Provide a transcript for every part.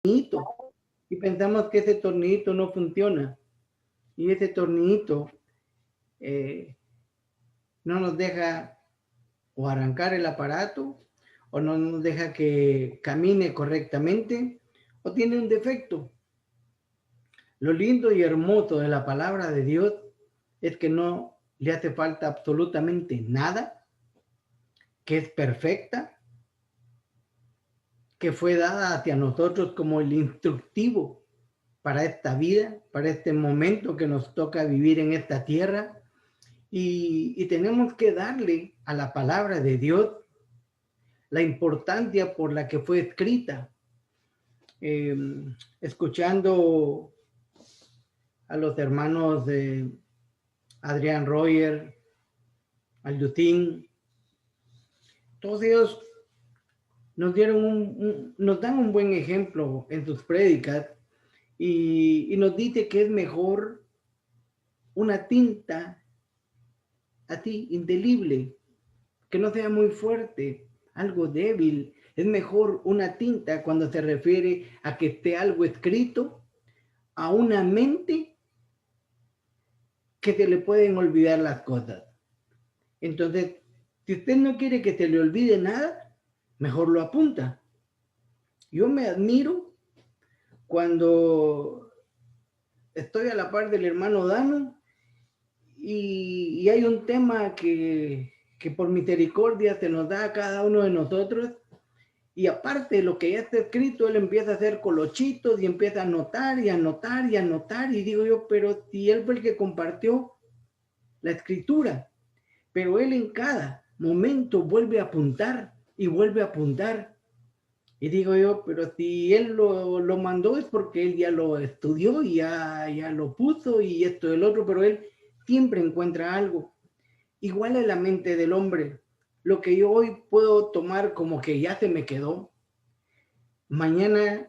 tornillito y pensamos que ese tornillito no funciona. Y ese tornillito no nos deja o arrancar el aparato, o no nos deja que camine correctamente, o tiene un defecto. Lo lindo y hermoso de la palabra de Dios es que no le hace falta absolutamente nada, que es perfecta, que fue dada hacia nosotros como el instructivo para esta vida, para este momento que nos toca vivir en esta tierra. Y tenemos que darle a la palabra de Dios la importancia por la que fue escrita. Escuchando a los hermanos de Adrián Royer, Aldutín, todos ellos nos dan un buen ejemplo en sus prédicas y nos dice que es mejor una tinta así, indeleble, que no sea muy fuerte, algo débil. Es mejor una tinta cuando se refiere a que esté algo escrito a una mente que se le pueden olvidar las cosas. Entonces, si usted no quiere que se le olvide nada, mejor lo apunta. Yo me admiro cuando estoy a la par del hermano Dano y hay un tema que por misericordia se nos da a cada uno de nosotros, y aparte de lo que ya está escrito, él empieza a hacer colochitos y empieza a anotar y anotar y anotar, y digo yo, pero si él fue el que compartió la escritura, pero él en cada momento vuelve a apuntar y vuelve a apuntar. Y digo yo, pero si él lo mandó es porque él ya lo estudió y ya lo puso y esto y el otro, pero él siempre encuentra algo. Igual en la mente del hombre. Lo que yo hoy puedo tomar como que ya se me quedó, mañana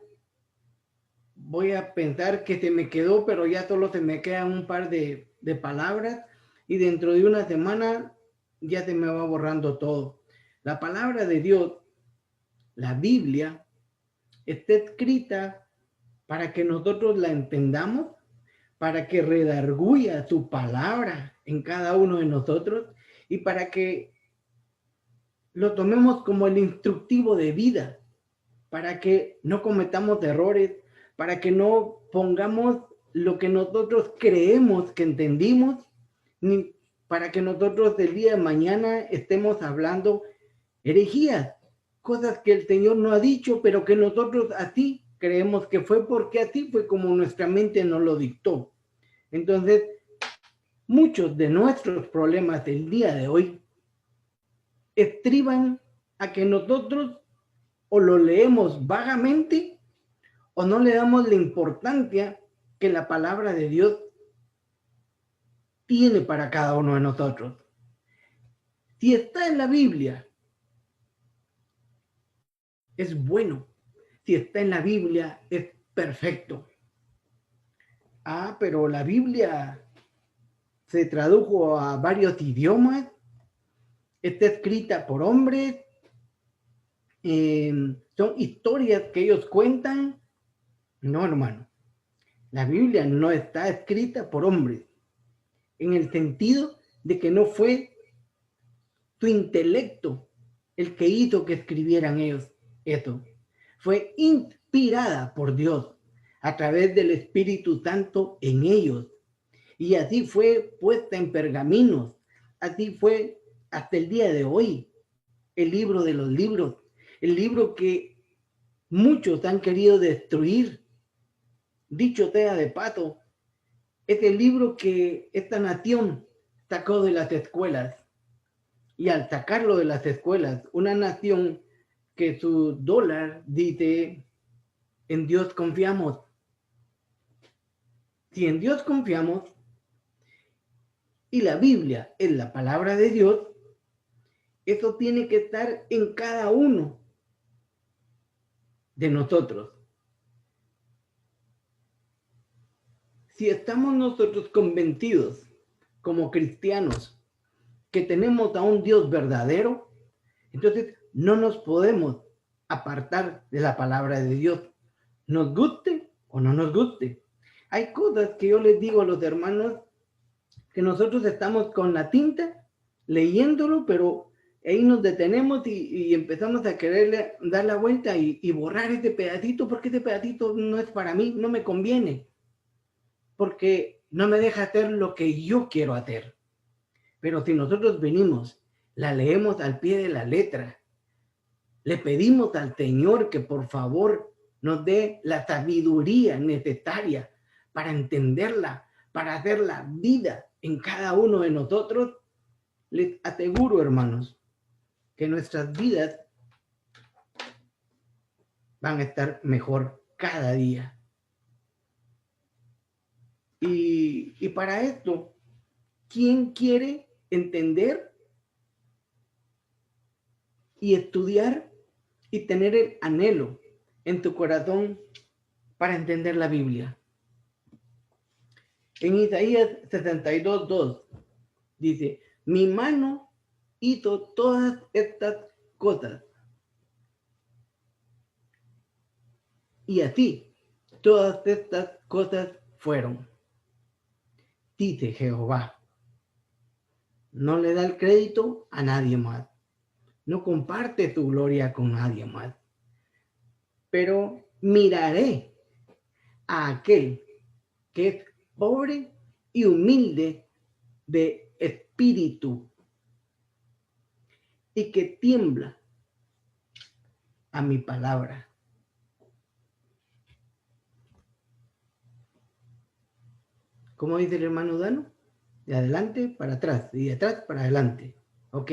voy a pensar que se me quedó, pero ya solo se me quedan un par de palabras, y dentro de una semana ya se me va borrando todo. La palabra de Dios, la Biblia, está escrita para que nosotros la entendamos, para que redarguya su palabra en cada uno de nosotros y para que lo tomemos como el instructivo de vida, para que no cometamos errores, para que no pongamos lo que nosotros creemos que entendimos, ni para que nosotros el día de mañana estemos hablando herejías, cosas que el Señor no ha dicho, pero que nosotros así creemos que fue porque así fue como nuestra mente nos lo dictó. Entonces, muchos de nuestros problemas del día de hoy estriban a que nosotros o lo leemos vagamente o no le damos la importancia que la palabra de Dios tiene para cada uno de nosotros. Si está en la Biblia, es bueno. Si está en la Biblia, es perfecto. Ah, pero la Biblia se tradujo a varios idiomas, está escrita por hombres, son historias que ellos cuentan. No, hermano, la Biblia no está escrita por hombres, en el sentido de que no fue su intelecto el que hizo que escribieran ellos eso. Fue inspirada por Dios a través del Espíritu Santo en ellos. Y así fue puesta en pergaminos. Así fue hasta el día de hoy el libro de los libros. El libro que muchos han querido destruir. Dicho sea de paso, es el libro que esta nación sacó de las escuelas. Y al sacarlo de las escuelas, una nación que su dólar dice, en Dios confiamos. Si en Dios confiamos y la Biblia es la palabra de Dios, eso tiene que estar en cada uno de nosotros. Si estamos nosotros convencidos como cristianos que tenemos a un Dios verdadero, entonces no nos podemos apartar de la palabra de Dios. nos guste o no nos guste. Hay cosas que yo les digo a los hermanos que nosotros estamos con la tinta leyéndolo, pero ahí nos detenemos y empezamos a quererle dar la vuelta y borrar este pedacito, porque este pedacito no es para mí, no me conviene, porque no me deja hacer lo que yo quiero hacer. Pero si nosotros venimos, la leemos al pie de la letra, le pedimos al Señor que por favor nos dé la sabiduría necesaria para entenderla, para hacer la vida en cada uno de nosotros, les aseguro, hermanos, que nuestras vidas van a estar mejor cada día. Y para esto, ¿quién quiere entender y estudiar y tener el anhelo en tu corazón para entender la Biblia? En Isaías 62:2 dice, mi mano hizo todas estas cosas. Y así, todas estas cosas fueron. Dice Jehová. No le da el crédito a nadie más. No comparte su gloria con nadie más. Pero miraré a aquel que es pobre y humilde de espíritu y que tiembla a mi palabra. ¿Cómo dice el hermano Dano? De adelante para atrás y de atrás para adelante. Ok.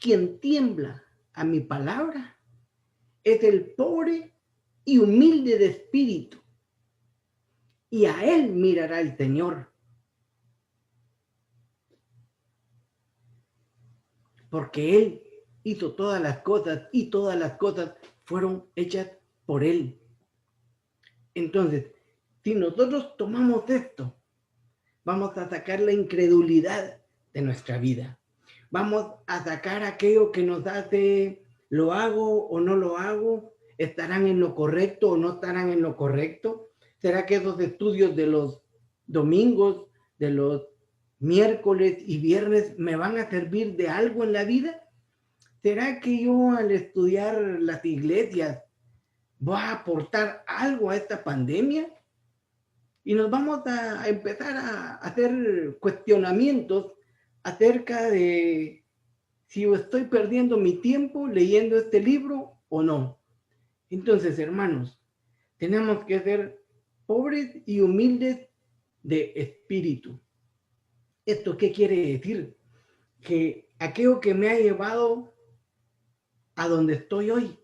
Quien tiembla a mi palabra es el pobre y humilde de espíritu, y a él mirará el Señor. Porque él hizo todas las cosas y todas las cosas fueron hechas por él. Entonces, si nosotros tomamos esto, vamos a sacar la incredulidad de nuestra vida. Vamos a sacar aquello que nos hace, ¿lo hago o no lo hago? ¿Estarán en lo correcto o no estarán en lo correcto? ¿Será que esos estudios de los domingos, de los miércoles y viernes me van a servir de algo en la vida? ¿Será que yo al estudiar las iglesias voy a aportar algo a esta pandemia? Y nos vamos a empezar a hacer cuestionamientos acerca de si yo estoy perdiendo mi tiempo leyendo este libro o no. Entonces, hermanos, tenemos que ser pobres y humildes de espíritu. ¿Esto qué quiere decir? Que aquello que me ha llevado a donde estoy hoy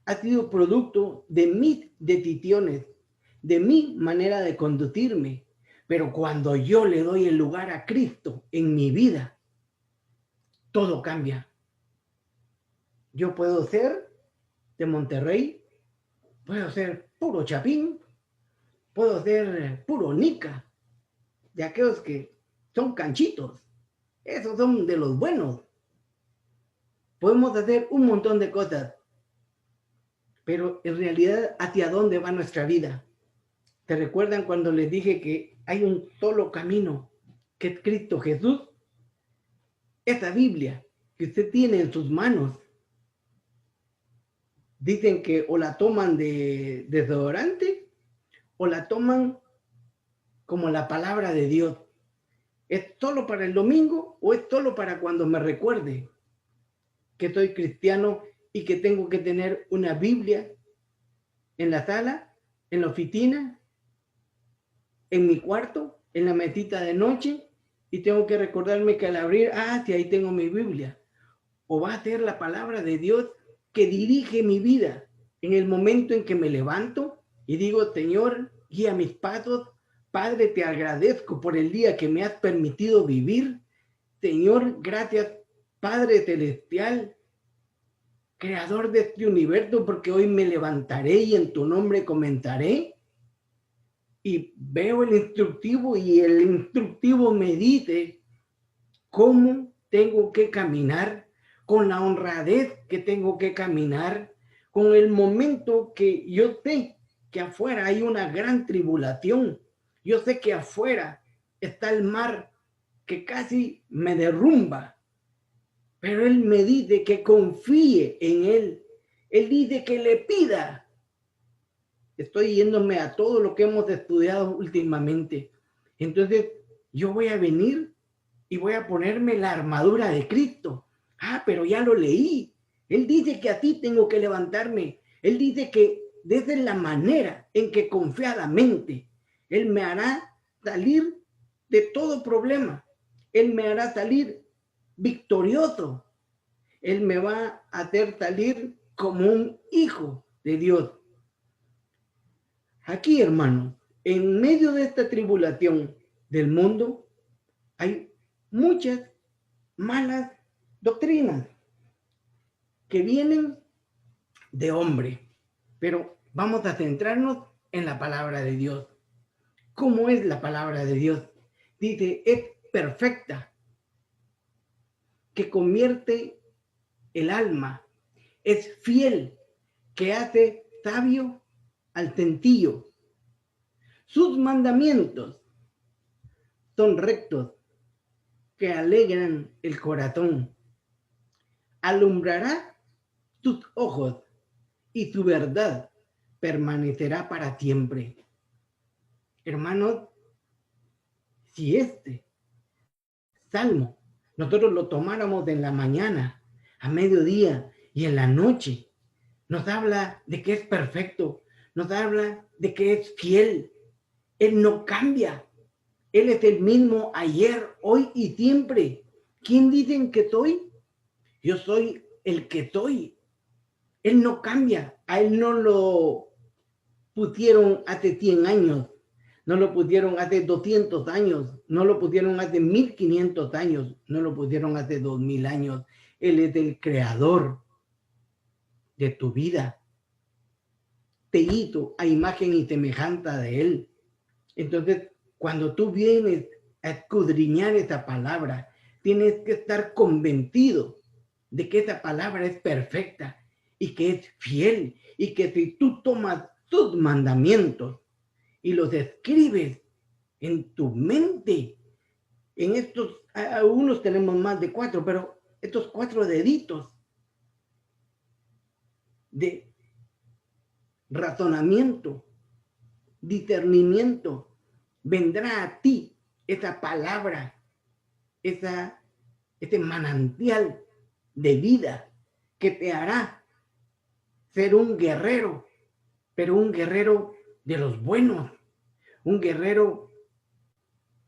ha sido producto de mis decisiones, de mi manera de conducirme. Pero cuando yo le doy el lugar a Cristo en mi vida, todo cambia. Yo puedo ser de Monterrey, puedo ser puro chapín, puedo ser puro nica, de aquellos que son canchitos. Esos son de los buenos. Podemos hacer un montón de cosas, pero en realidad, ¿hacia dónde va nuestra vida? ¿Te recuerdan cuando les dije que hay un solo camino, que es Cristo Jesús? Esa Biblia que usted tiene en sus manos, dicen que o la toman de desodorante o la toman como la palabra de Dios. ¿Es solo para el domingo o es solo para cuando me recuerde que soy cristiano y que tengo que tener una Biblia en la sala, en la oficina, en mi cuarto, en la mesita de noche, y tengo que recordarme que al abrir, sí, ahí tengo mi Biblia? ¿O va a ser la palabra de Dios que dirige mi vida en el momento en que me levanto y digo, Señor, guía mis pasos? Padre, te agradezco por el día que me has permitido vivir. Señor, gracias, Padre celestial, creador de este universo, porque hoy me levantaré y en tu nombre comentaré. Y veo el instructivo y el instructivo me dice cómo tengo que caminar, con la honradez que tengo que caminar, con el momento que yo sé que afuera hay una gran tribulación. Yo sé que afuera está el mar que casi me derrumba, pero Él me dice que confíe en Él. Él dice que le pida. Estoy yéndome a todo lo que hemos estudiado últimamente. Entonces, yo voy a venir y voy a ponerme la armadura de Cristo. Ah, pero ya lo leí. Él dice que a ti tengo que levantarme. Él dice que desde la manera en que confiadamente Él me hará salir de todo problema. Él me hará salir victorioso. Él me va a hacer salir como un hijo de Dios. Aquí, hermano, en medio de esta tribulación del mundo, hay muchas malas doctrinas que vienen de hombre. Pero vamos a centrarnos en la palabra de Dios. ¿Cómo es la palabra de Dios? Dice, es perfecta, que convierte el alma, es fiel, que hace sabio al sencillo. Sus mandamientos son rectos, que alegran el corazón. Alumbrará tus ojos y tu verdad permanecerá para siempre. Hermanos, si este salmo nosotros lo tomáramos en la mañana, a mediodía y en la noche, nos habla de que es perfecto, nos habla de que es fiel. Él no cambia. Él es el mismo ayer, hoy y siempre. ¿Quién dicen que soy? Yo soy el que soy. Él no cambia. A él no lo pusieron hace 100 años, no lo pusieron hace 200 años, no lo pusieron hace 1500 años, no lo pusieron hace 2000 años. Él es el creador de tu vida. Te hizo a imagen y semejanza de Él. Entonces, cuando tú vienes a escudriñar esa palabra, tienes que estar convencido de que esa palabra es perfecta y que es fiel, y que si tú tomas tus mandamientos y los escribes en tu mente, en estos, algunos tenemos más de 4, pero estos 4 deditos de razonamiento, discernimiento, vendrá a ti esa palabra, ese manantial de vida que te hará ser un guerrero, pero un guerrero de los buenos, un guerrero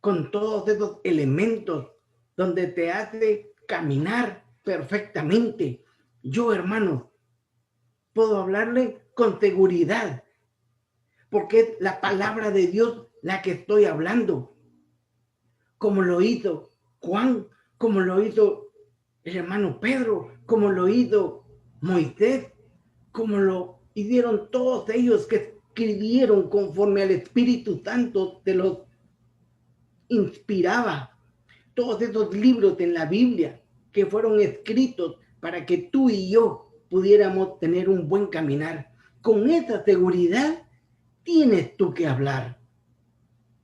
con todos esos elementos donde te hace caminar perfectamente. Yo, hermano, puedo hablarle con seguridad, porque es la palabra de Dios la que estoy hablando, como lo hizo Juan, como lo hizo el hermano Pedro, como lo hizo Moisés, como lo hicieron todos ellos que escribieron conforme al Espíritu Santo de los inspiraba. Todos esos libros en la Biblia que fueron escritos para que tú y yo pudiéramos tener un buen caminar. Con esa seguridad tienes tú que hablar.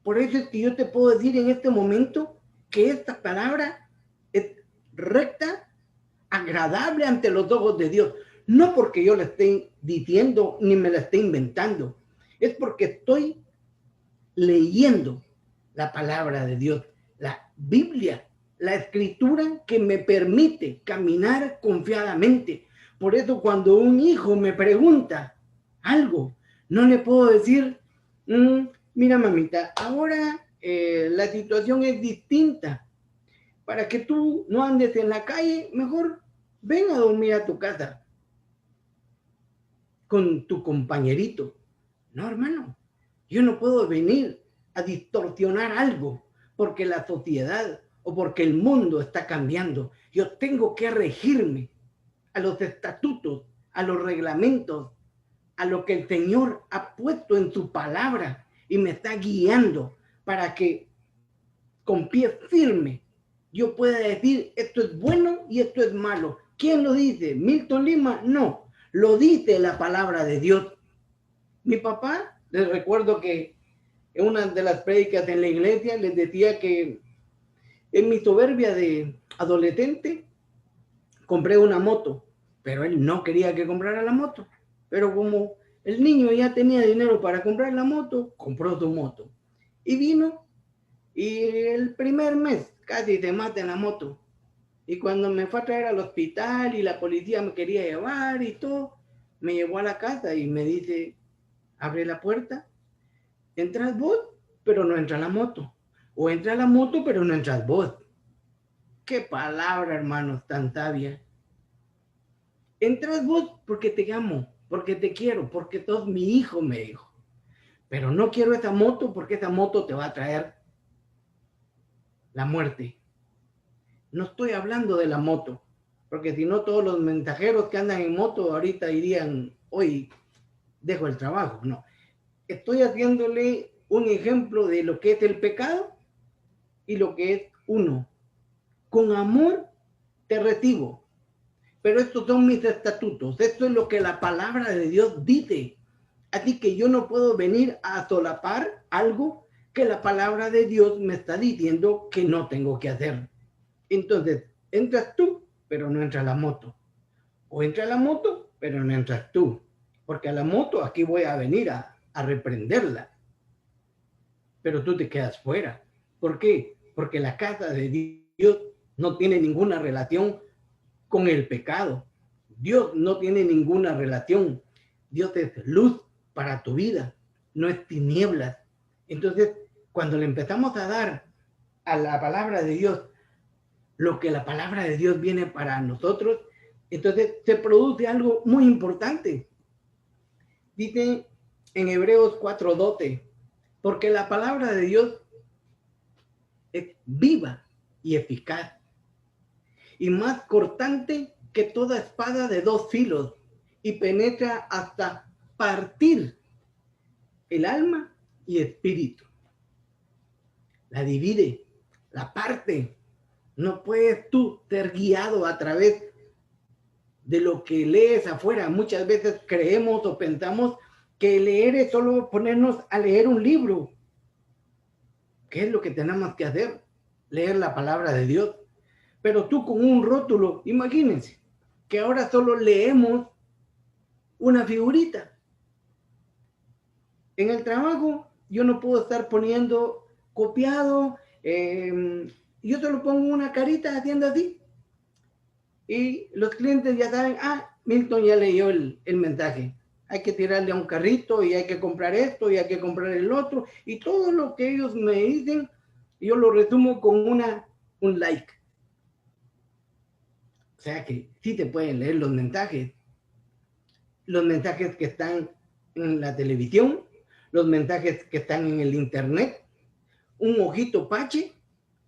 Por eso es que yo te puedo decir en este momento que esta palabra es recta, agradable ante los ojos de Dios. No porque yo la esté diciendo ni me la esté inventando. Es porque estoy leyendo la palabra de Dios, la Biblia, la escritura que me permite caminar confiadamente. Por eso cuando un hijo me pregunta algo, no le puedo decir, mira mamita, ahora la situación es distinta. Para que tú no andes en la calle, mejor ven a dormir a tu casa con tu compañerito. No, hermano, yo no puedo venir a distorsionar algo porque la sociedad o porque el mundo está cambiando. Yo tengo que regirme a los estatutos, a los reglamentos, a lo que el Señor ha puesto en su palabra y me está guiando para que con pie firme yo pueda decir esto es bueno y esto es malo. ¿Quién lo dice? ¿Milton Lima? No. Lo dice la palabra de Dios. Mi papá, les recuerdo que en una de las prédicas en la iglesia les decía que en mi soberbia de adolescente compré una moto, pero él no quería que comprara la moto. Pero como el niño ya tenía dinero para comprar la moto, compró su moto. Y vino, y el primer mes casi se mata en la moto. Y cuando me fue a traer al hospital y la policía me quería llevar y todo, me llevó a la casa y me dice, abre la puerta, entras vos, pero no entra la moto. O entra la moto, pero no entras vos. Qué palabra, hermanos, tan sabia. Entras vos porque te amo, porque te quiero, porque sos mi hijo, me dijo. Pero no quiero esa moto porque esa moto te va a traer la muerte. No estoy hablando de la moto, porque si no todos los mensajeros que andan en moto ahorita dirían, hoy dejo el trabajo. No, estoy haciéndole un ejemplo de lo que es el pecado y lo que es uno. Con amor te recibo, pero estos son mis estatutos, esto es lo que la palabra de Dios dice. Así que yo no puedo venir a solapar algo que la palabra de Dios me está diciendo que no tengo que hacer. Entonces, entras tú, pero no entra la moto. O entra la moto, pero no entras tú. Porque a la moto aquí voy a venir a reprenderla. Pero tú te quedas fuera. ¿Por qué? Porque la casa de Dios no tiene ninguna relación con el pecado. Dios no tiene ninguna relación. Dios es luz para tu vida, no es tinieblas. Entonces, cuando le empezamos a dar a la palabra de Dios lo que la palabra de Dios viene para nosotros, entonces se produce algo muy importante. Dice en Hebreos 4:12, porque la palabra de Dios es viva y eficaz y más cortante que toda espada de dos filos y penetra hasta partir el alma y espíritu. La divide, la parte. No puedes tú ser guiado a través de lo que lees afuera. Muchas veces creemos o pensamos que leer es solo ponernos a leer un libro. ¿Qué es lo que tenemos que hacer? Leer la palabra de Dios. Pero tú con un rótulo, imagínense que ahora solo leemos una figurita. En el trabajo yo no puedo estar poniendo copiado, yo solo pongo una carita haciendo así. Y los clientes ya saben, Milton ya leyó el mensaje. Hay que tirarle a un carrito y hay que comprar esto y hay que comprar el otro. Y todo lo que ellos me dicen, yo lo resumo con un like. O sea que sí te pueden leer los mensajes que están en la televisión, los mensajes que están en el internet. Un ojito pache,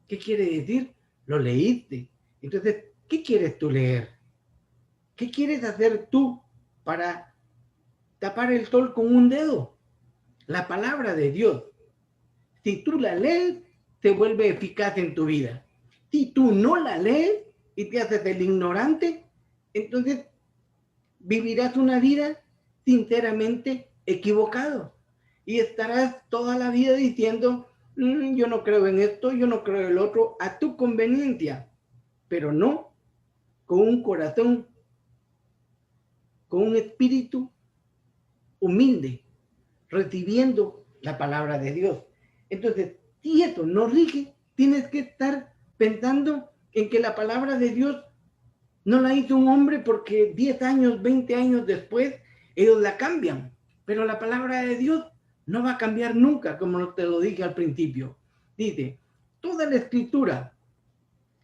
¿qué quiere decir? Lo leíste. Entonces, ¿qué quieres tú leer? ¿Qué quieres hacer tú para tapar el sol con un dedo? La palabra de Dios. Si tú la lees, se vuelve eficaz en tu vida. Si tú no la lees y te haces el ignorante, entonces vivirás una vida sinceramente equivocado y estarás toda la vida diciendo, yo no creo en esto, yo no creo en el otro, a tu conveniencia, pero no con un corazón, con un espíritu humilde, recibiendo la palabra de Dios. Entonces, si eso no rige, tienes que estar pensando en que la palabra de Dios no la hizo un hombre porque 10 años, 20 años después, ellos la cambian. Pero la palabra de Dios no va a cambiar nunca, como te lo dije al principio. Dice, toda la escritura,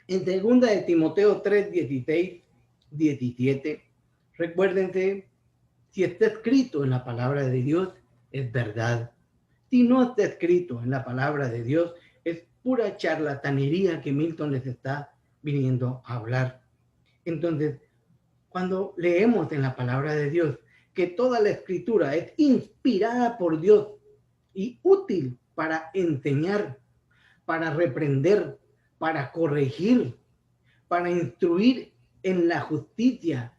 en 2 de Timoteo 3, 16, 17, recuérdense, si está escrito en la palabra de Dios, es verdad. Si no está escrito en la palabra de Dios, es pura charlatanería que Milton les está viniendo a hablar. Entonces, cuando leemos en la palabra de Dios que toda la escritura es inspirada por Dios y útil para enseñar, para reprender, para corregir, para instruir en la justicia,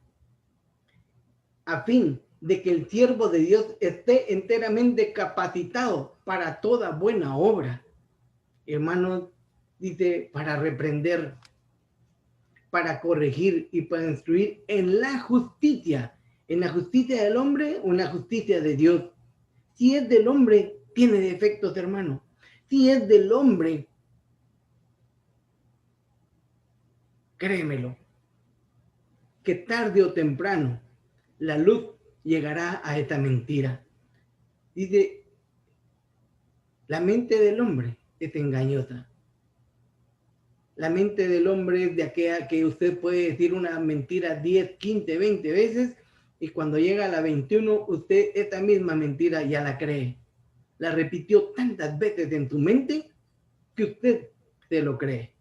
a fin de que el siervo de Dios esté enteramente capacitado para toda buena obra. Hermanos, dice, para reprender, para corregir y para instruir en la justicia del hombre o en la justicia de Dios. Si es del hombre, tiene defectos, hermano. Si es del hombre, créemelo, que tarde o temprano la luz llegará a esta mentira. Dice, la mente del hombre es engañosa. La mente del hombre es de aquella que usted puede decir una mentira 10, 15, 20 veces y cuando llega a la 21, usted esta misma mentira ya la cree. La repitió tantas veces en su mente que usted se lo cree.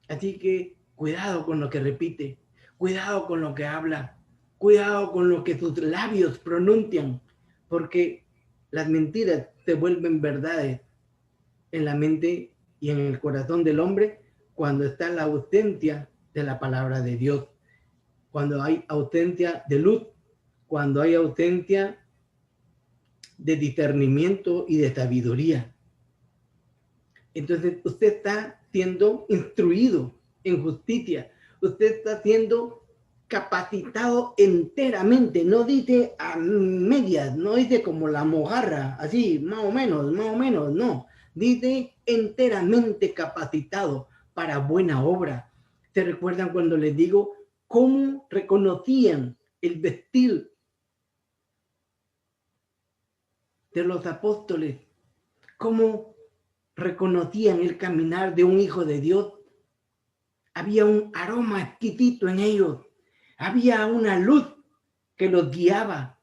Así que cuidado con lo que repite, cuidado con lo que habla, cuidado con lo que sus labios pronuncian, porque las mentiras se vuelven verdades en la mente y en el corazón del hombre cuando está la ausencia de la palabra de Dios, cuando hay ausencia de luz, cuando hay ausencia de discernimiento y de sabiduría. Entonces usted está siendo instruido en justicia, usted está siendo capacitado enteramente, no dice a medias, no dice como la mojarra, así, más o menos, no, dice enteramente capacitado para buena obra. ¿Se recuerdan cuando les digo cómo reconocían el vestir de los apóstoles? ¿Cómo reconocían el caminar de un hijo de Dios? Había un aroma exquisito en ellos. Había una luz que los guiaba.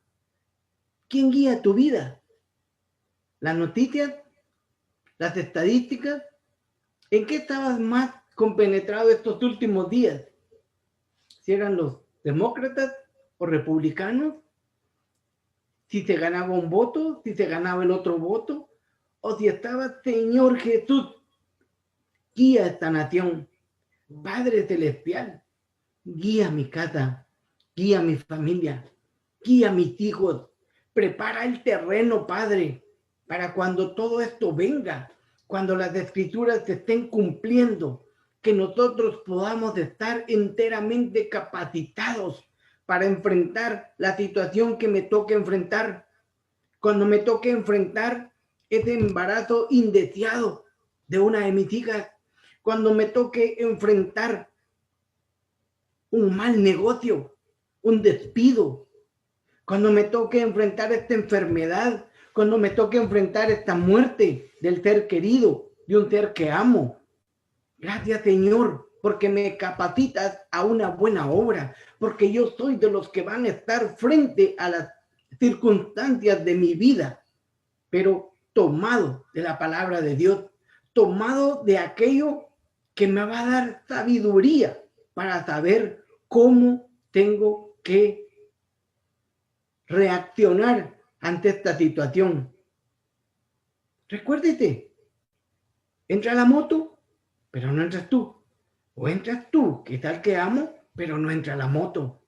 ¿Quién guía tu vida? ¿Las noticias? ¿Las estadísticas? ¿En qué estabas más compenetrado estos últimos días? ¿Si eran los demócratas o republicanos? ¿Si se ganaba un voto? ¿Si se ganaba el otro voto? ¿O si estaba Señor Jesús, guía esta nación? Padre Celestial, guía mi casa, guía mi familia, guía mis hijos, prepara el terreno, Padre, para cuando todo esto venga, cuando las escrituras se estén cumpliendo, que nosotros podamos estar enteramente capacitados para enfrentar la situación que me toque enfrentar. Cuando me toque enfrentar ese embarazo indeseado de una de mis hijas, cuando me toque enfrentar un mal negocio, un despido, cuando me toque enfrentar esta enfermedad, cuando me toque enfrentar esta muerte del ser querido, de un ser que amo. Gracias, Señor, porque me capacitas a una buena obra, porque yo soy de los que van a estar frente a las circunstancias de mi vida, pero tomado de la palabra de Dios, tomado de aquello que me va a dar sabiduría para saber cómo tengo que reaccionar ante esta situación. Recuérdate, entra la moto, pero no entras tú. O entras tú, que tal que amo, pero no entra la moto.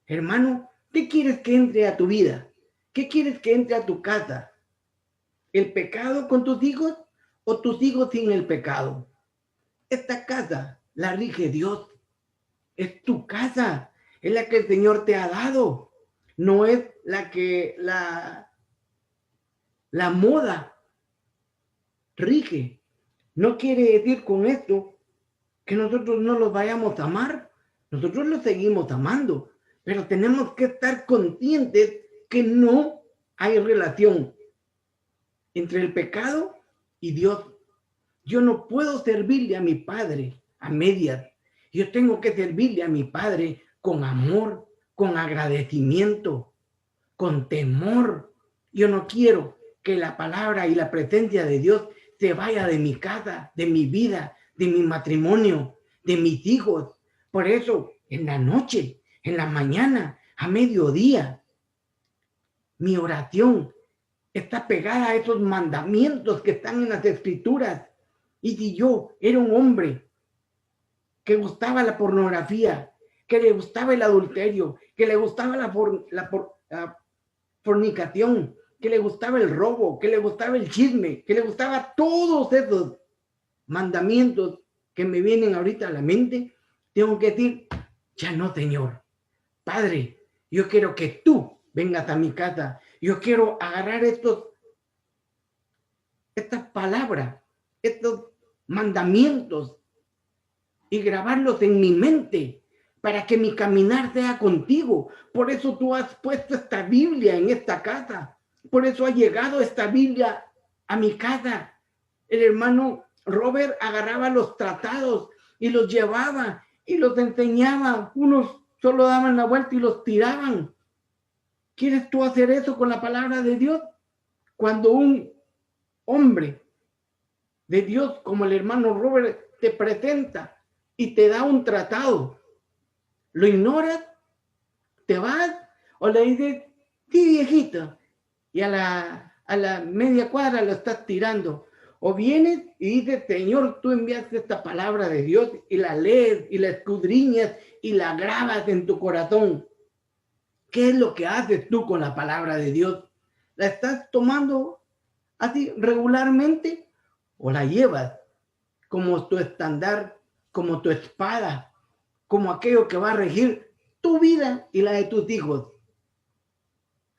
Hermano, ¿qué quieres que entre a tu vida? ¿Qué quieres que entre a tu casa? ¿El pecado con tus hijos o tus hijos sin el pecado? Esta casa la rige Dios. Es tu casa, es la que el Señor te ha dado. No es la que la moda rige. No quiere decir con esto que nosotros no los vayamos a amar. Nosotros los seguimos amando, pero tenemos que estar conscientes que no hay relación entre el pecado y Dios. Yo no puedo servirle a mi Padre a medias. Yo tengo que servirle a mi Padre con amor, con agradecimiento, con temor. Yo no quiero que la palabra y la presencia de Dios se vaya de mi casa, de mi vida, de mi matrimonio, de mis hijos. Por eso, en la noche, en la mañana, a mediodía, mi oración está pegada a esos mandamientos que están en las escrituras. Y si yo era un hombre que gustaba la pornografía, que le gustaba el adulterio, que le gustaba la fornicación, que le gustaba el robo, que le gustaba el chisme, que le gustaba todos esos mandamientos que me vienen ahorita a la mente, tengo que decir, ya no, Señor. Padre, yo quiero que tú vengas a mi casa. Yo quiero agarrar estas palabras, estos mandamientos y grabarlos en mi mente para que mi caminar sea contigo. Por eso tú has puesto esta Biblia en esta casa. Por eso ha llegado esta Biblia a mi casa. El hermano Robert agarraba los tratados y los llevaba y los enseñaba. Unos solo daban la vuelta y los tiraban. ¿Quieres tú hacer eso con la palabra de Dios? Cuando un hombre de Dios como el hermano Robert te presenta y te da un tratado, ¿lo ignoras? ¿Te vas? ¿O le dices, sí, viejito? Y a la media cuadra lo estás tirando. O vienes y dices, Señor, tú enviaste esta palabra de Dios y la lees y la escudriñas y la grabas en tu corazón. ¿Qué es lo que haces tú con la palabra de Dios? ¿La estás tomando así regularmente o la llevas como tu estandar, como tu espada, como aquello que va a regir tu vida y la de tus hijos?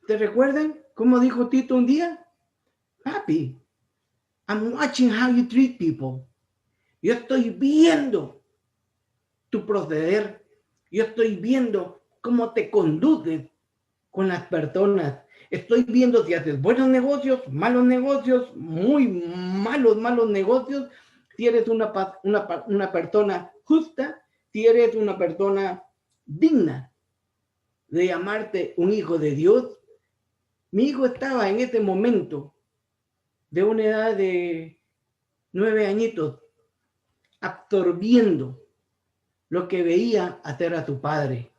¿Te recuerdan cómo dijo Tito un día? Papi, I'm watching how you treat people. Yo estoy viendo tu proceder. Yo estoy viendo cómo te conduces con las personas. Estoy viendo si haces buenos negocios, muy malos negocios, si eres una persona justa, si eres una persona digna de llamarte un hijo de Dios. Mi hijo estaba en ese momento de una edad de 9 añitos, absorbiendo lo que veía hacer a su padre.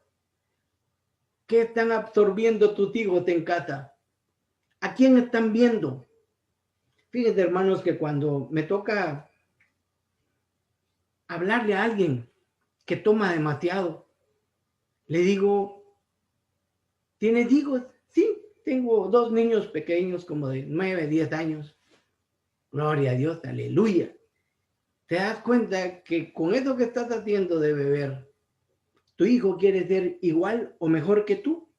¿Qué están absorbiendo tus hijos en casa? ¿A quién están viendo? Fíjense, hermanos, que cuando me toca hablarle a alguien que toma demasiado, le digo, ¿tienes hijos? Sí, tengo 2 niños pequeños como de 9, 10 años. Gloria a Dios, aleluya. Te das cuenta que con eso que estás haciendo de beber, tu hijo quiere ser igual o mejor que tú.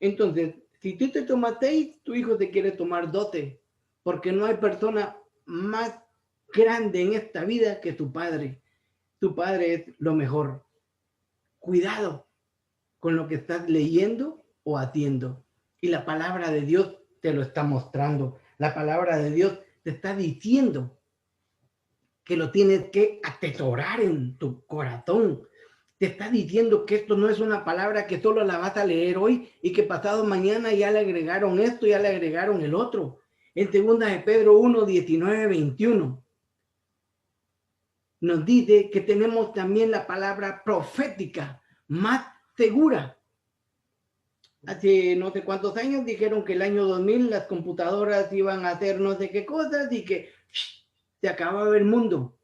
Entonces, si tú te tomas 6, tu hijo te quiere tomar 12, porque no hay persona más grande en esta vida que tu padre. Tu padre es lo mejor. Cuidado con lo que estás leyendo o haciendo. Y la palabra de Dios te lo está mostrando. La palabra de Dios te está diciendo que lo tienes que atesorar en tu corazón. Te está diciendo que esto no es una palabra que solo la vas a leer hoy y que pasado mañana ya le agregaron esto, ya le agregaron el otro. En 2 de Pedro 1, 19, 21 nos dice que tenemos también la palabra profética más segura. Hace no sé cuántos años dijeron que el año 2000 las computadoras iban a hacer no sé qué cosas y que se acababa el mundo.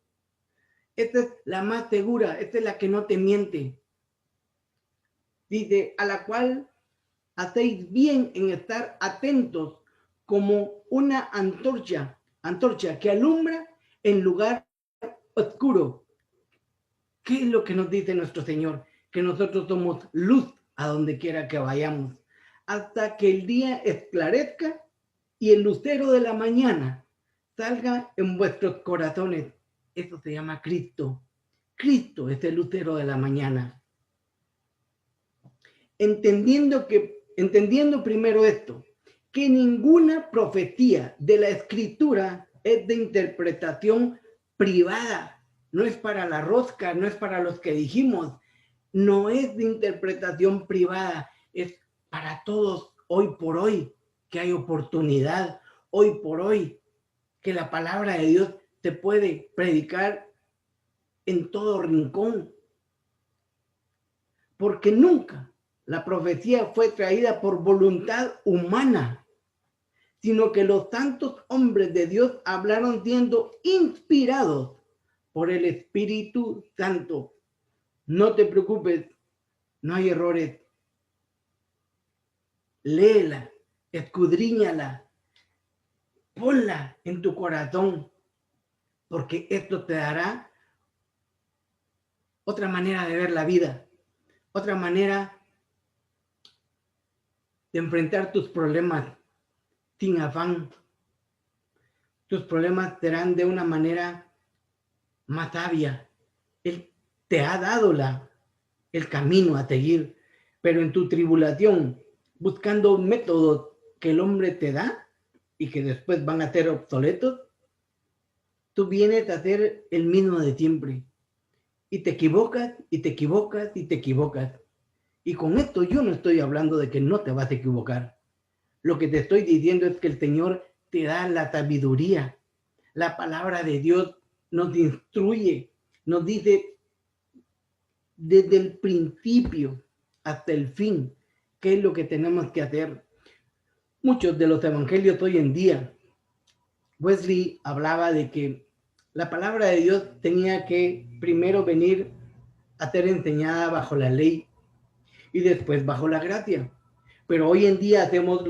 Esta es la más segura, esta es la que no te miente. Dice, a la cual hacéis bien en estar atentos como una antorcha que alumbra en lugar oscuro. ¿Qué es lo que nos dice nuestro Señor? Que nosotros somos luz a donde quiera que vayamos, hasta que el día esclarezca y el lucero de la mañana salga en vuestros corazones. Eso se llama Cristo. Cristo es el lucero de la mañana. Entendiendo primero esto, que ninguna profecía de la Escritura es de interpretación privada. No es para la rosca, no es para los que dijimos, no es de interpretación privada, es para todos hoy por hoy que hay oportunidad, hoy por hoy que la palabra de Dios te puede predicar en todo rincón. Porque nunca la profecía fue traída por voluntad humana, sino que los santos hombres de Dios hablaron siendo inspirados por el Espíritu Santo. No te preocupes, no hay errores. Léela, escudriñala, ponla en tu corazón, porque esto te dará otra manera de ver la vida, otra manera de enfrentar tus problemas sin afán. Tus problemas serán de una manera más sabia. Él te ha dado el camino a seguir, pero en tu tribulación, buscando métodos que el hombre te da y que después van a ser obsoletos, tú vienes a hacer el mismo de siempre. Y te equivocas, y te equivocas, y te equivocas. Y con esto yo no estoy hablando de que no te vas a equivocar. Lo que te estoy diciendo es que el Señor te da la sabiduría. La palabra de Dios nos instruye, nos dice desde el principio hasta el fin qué es lo que tenemos que hacer. Muchos de los evangelios hoy en día, Wesley hablaba de que la palabra de Dios tenía que primero venir a ser enseñada bajo la ley y después bajo la gracia. Pero hoy en día hacemos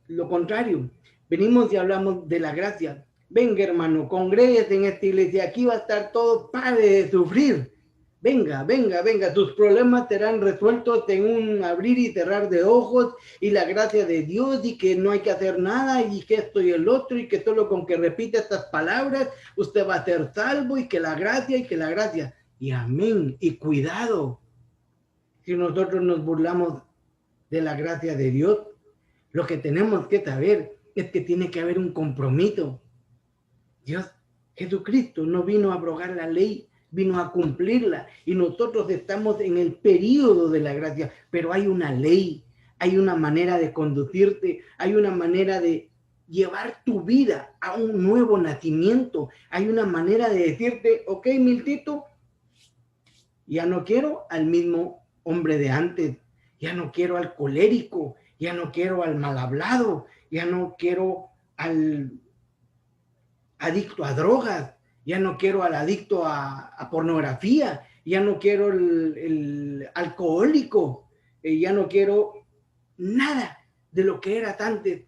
lo contrario. Venimos y hablamos de la gracia. Venga, hermano, congréguese en esta iglesia. Aquí va a estar todo padre de sufrir. Venga, venga, venga. Tus problemas serán resueltos en un abrir y cerrar de ojos y la gracia de Dios y que no hay que hacer nada y que esto y el otro y que solo con que repita estas palabras usted va a ser salvo y que la gracia y que la gracia. Y amén. Y cuidado. Si nosotros nos burlamos de la gracia de Dios, lo que tenemos que saber es que tiene que haber un compromiso. Dios, Jesucristo no vino a abrogar la ley, vino a cumplirla. Y nosotros estamos en el período de la gracia, pero hay una ley, hay una manera de conducirte, hay una manera de llevar tu vida a un nuevo nacimiento. Hay una manera de decirte, ok, Miltito, ya no quiero al mismo hombre de antes, ya no quiero al colérico, ya no quiero al mal hablado, ya no quiero al adicto a drogas, ya no quiero al adicto a pornografía, ya no quiero el alcohólico, ya no quiero nada de lo que eras antes.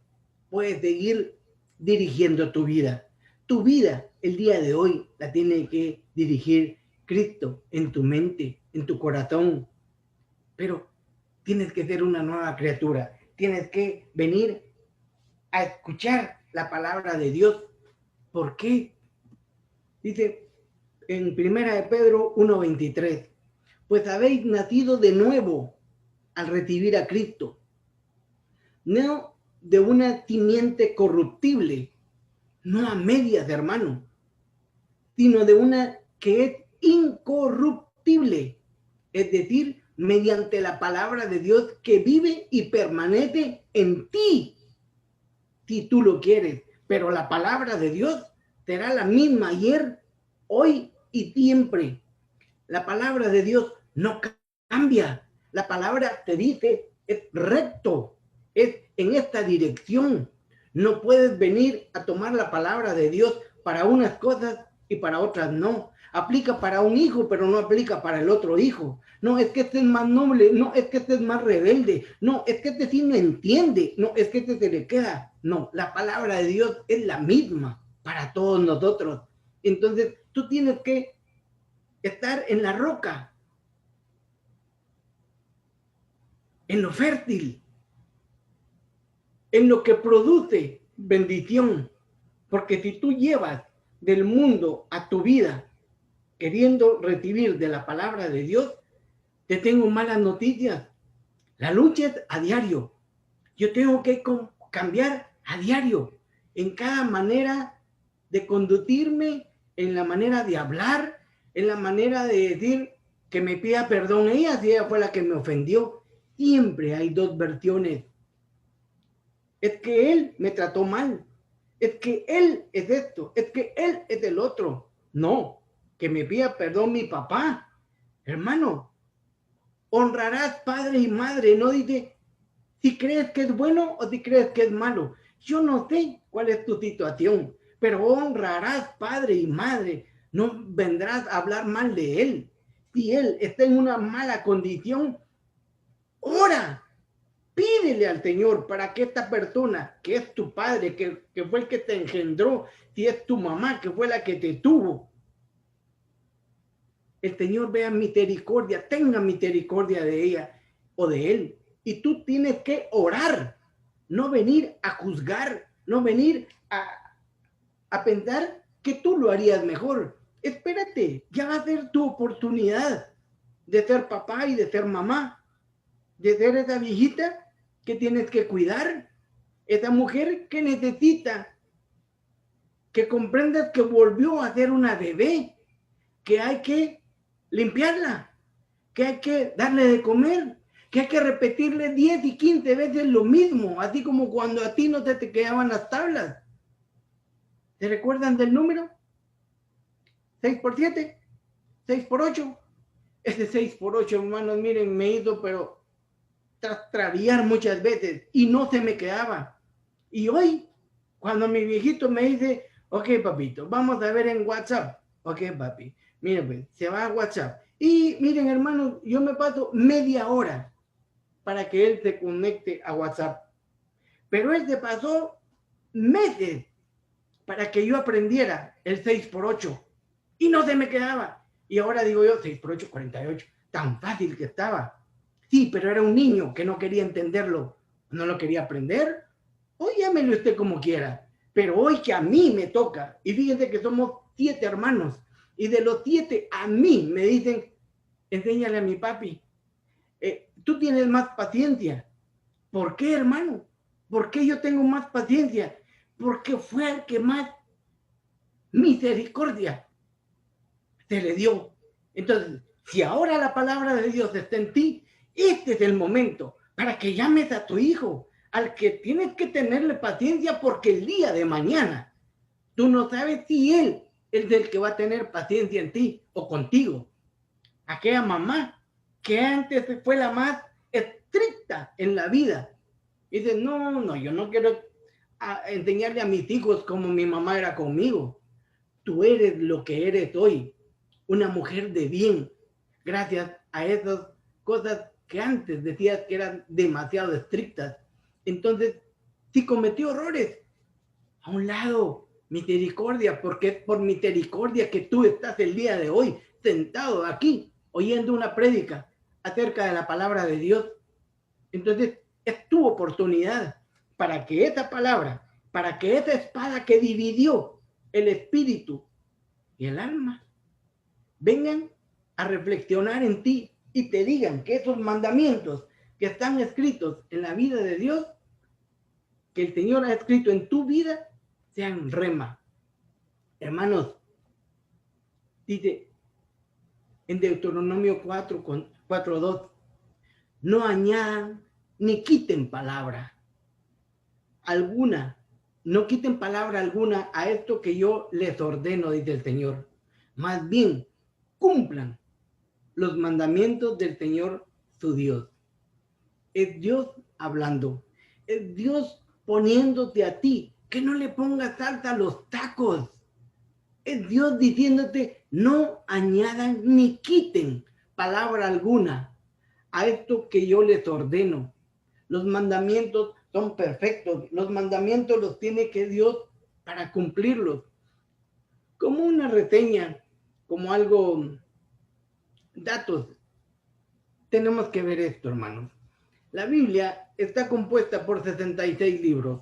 Puedes seguir dirigiendo tu vida. Tu vida el día de hoy la tiene que dirigir Cristo en tu mente, en tu corazón. Pero tienes que ser una nueva criatura. Tienes que venir a escuchar la palabra de Dios. ¿Por qué? Dice en 1 de Pedro 1:23, pues habéis nacido de nuevo al recibir a Cristo, no de una simiente corruptible, no a medias, hermano, sino de una que es incorruptible, es decir, mediante la palabra de Dios que vive y permanece en ti, si tú lo quieres. Pero la palabra de Dios será la misma ayer, hoy y siempre. La palabra de Dios no cambia. La palabra te dice, es recto, es en esta dirección. No puedes venir a tomar la palabra de Dios para unas cosas y para otras no. Aplica para un hijo, pero no aplica para el otro hijo. No, es que este es más noble, no, es que este es más rebelde, no, es que este sí no entiende, no, es que este se le queda. No, la palabra de Dios es la misma para todos nosotros. Entonces, tú tienes que estar en la roca, en lo fértil, en lo que produce bendición. Porque si tú llevas del mundo a tu vida queriendo recibir de la palabra de Dios, te tengo malas noticias. La lucha es a diario. Yo tengo que cambiar a diario en cada manera de conducirme, en la manera de hablar, en la manera de decir que me pida perdón ella si ella fue la que me ofendió. Siempre hay dos versiones. Es que él me trató mal. Es que él es esto. Es que él es el otro. No, que me pida perdón mi papá. Hermano, honrarás padre y madre. No dice si crees que es bueno o si crees que es malo. Yo no sé cuál es tu situación, pero honrarás padre y madre. No vendrás a hablar mal de él. Si él está en una mala condición, ora, pídele al Señor para que esta persona, que es tu padre, que fue el que te engendró, si es tu mamá, que fue la que te tuvo, el Señor vea misericordia, tenga misericordia de ella o de él. Y tú tienes que orar, no venir a juzgar, no venir a pensar que tú lo harías mejor. Espérate, ya va a ser tu oportunidad de ser papá y de ser mamá, de ser esa viejita que tienes que cuidar, esa mujer que necesita que comprendas que volvió a ser una bebé, que hay que limpiarla, que hay que darle de comer, que hay que repetirle 10 y 15 veces lo mismo, así como cuando a ti no te quedaban las tablas. ¿Te recuerdan del número? 6 por 7, 6 por 8. Ese 6 por 8, hermanos, miren, me hizo, pero traviar muchas veces y no se me quedaba. Y hoy, cuando mi viejito me dice, ok, papito, vamos a ver en WhatsApp. Ok, papi, miren, pues, se va a WhatsApp. Y miren, hermanos, yo me paso media hora para que él se conecte a WhatsApp. Pero él se pasó meses para que yo aprendiera el 6 por 8 y no se me quedaba. Y ahora digo yo, 6 por 8, 48. Tan fácil que estaba. Sí, pero era un niño que no quería entenderlo, no lo quería aprender. Hoy llámelo usted como quiera, pero hoy que a mí me toca, y fíjense que somos 7 hermanos, y de los 7 a mí me dicen, enséñale a mi papi, tú tienes más paciencia. ¿Por qué, hermano? ¿Por qué yo tengo más paciencia? Porque fue el que más misericordia se le dio. Entonces, si ahora la palabra de Dios está en ti, este es el momento para que llames a tu hijo, al que tienes que tenerle paciencia, porque el día de mañana tú no sabes si él es el que va a tener paciencia en ti o contigo. Aquella mamá que antes fue la más estricta en la vida. Y dice, no, yo no quiero enseñarle a mis hijos como mi mamá era conmigo. Tú eres lo que eres hoy, una mujer de bien, gracias a esas cosas que antes decías que eran demasiado estrictas. Entonces, si cometió errores, a un lado, misericordia, porque es por misericordia que tú estás el día de hoy sentado aquí, oyendo una prédica acerca de la palabra de Dios. Entonces, es tu oportunidad para que esa palabra, para que esa espada que dividió el espíritu y el alma, vengan a reflexionar en ti y te digan que esos mandamientos que están escritos en la vida de Dios, que el Señor ha escrito en tu vida, sean rema. Hermanos, dice en Deuteronomio 4:2, no añadan ni quiten palabra alguna, no quiten palabra alguna a esto que yo les ordeno, dice el Señor. Más bien, cumplan los mandamientos del Señor su Dios. Es Dios hablando, es Dios poniéndote a ti, que no le pongas salsa a los tacos. Es Dios diciéndote, no añadan ni quiten palabra alguna a esto que yo les ordeno. Los mandamientos son perfectos, los mandamientos los tiene que Dios para cumplirlos. Como una reseña, como algo, datos, tenemos que ver esto, hermanos. La Biblia está compuesta por 66 libros.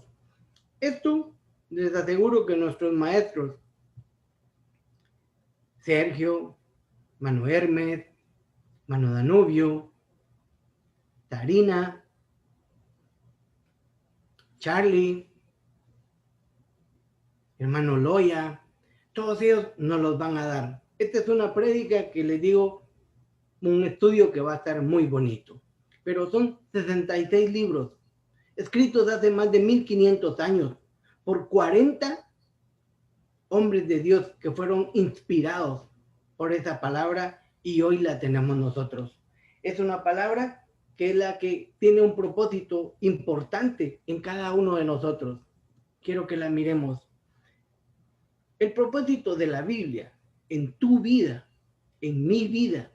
Esto les aseguro que nuestros maestros, Sergio, Mano Hermes, Mano Danubio, Tarina, Charlie, hermano Loya, todos ellos nos los van a dar. Esta es una prédica que les digo, un estudio que va a estar muy bonito. Pero son 66 libros, escritos hace más de 1500 años, por 40 hombres de Dios que fueron inspirados por esa palabra y hoy la tenemos nosotros. Es una palabra que es la que tiene un propósito importante en cada uno de nosotros. Quiero que la miremos. El propósito de la Biblia en tu vida, en mi vida,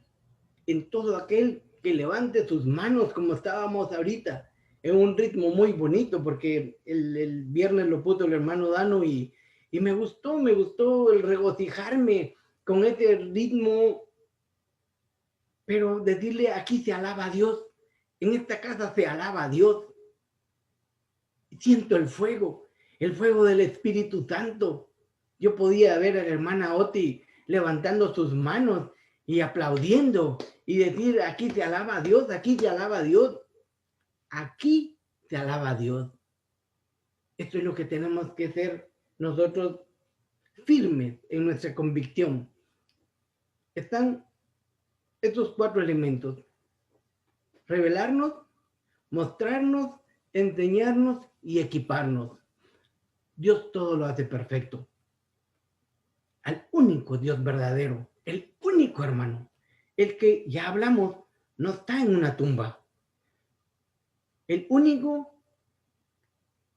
en todo aquel que levante sus manos como estábamos ahorita, en un ritmo muy bonito, porque el viernes lo puso el hermano Dano y me gustó el regocijarme con este ritmo, pero decirle, aquí se alaba a Dios, en esta casa se alaba a Dios. Siento el fuego del Espíritu Santo. Yo podía ver a la hermana Oti levantando sus manos y aplaudiendo y decir, aquí se alaba a Dios, aquí se alaba a Dios, aquí se alaba a Dios. Esto es lo que tenemos que ser nosotros firmes en nuestra convicción. Están estos 4 elementos: revelarnos, mostrarnos, enseñarnos y equiparnos. Dios todo lo hace perfecto. Al único Dios verdadero, el único, hermano, el que ya hablamos, no está en una tumba. El único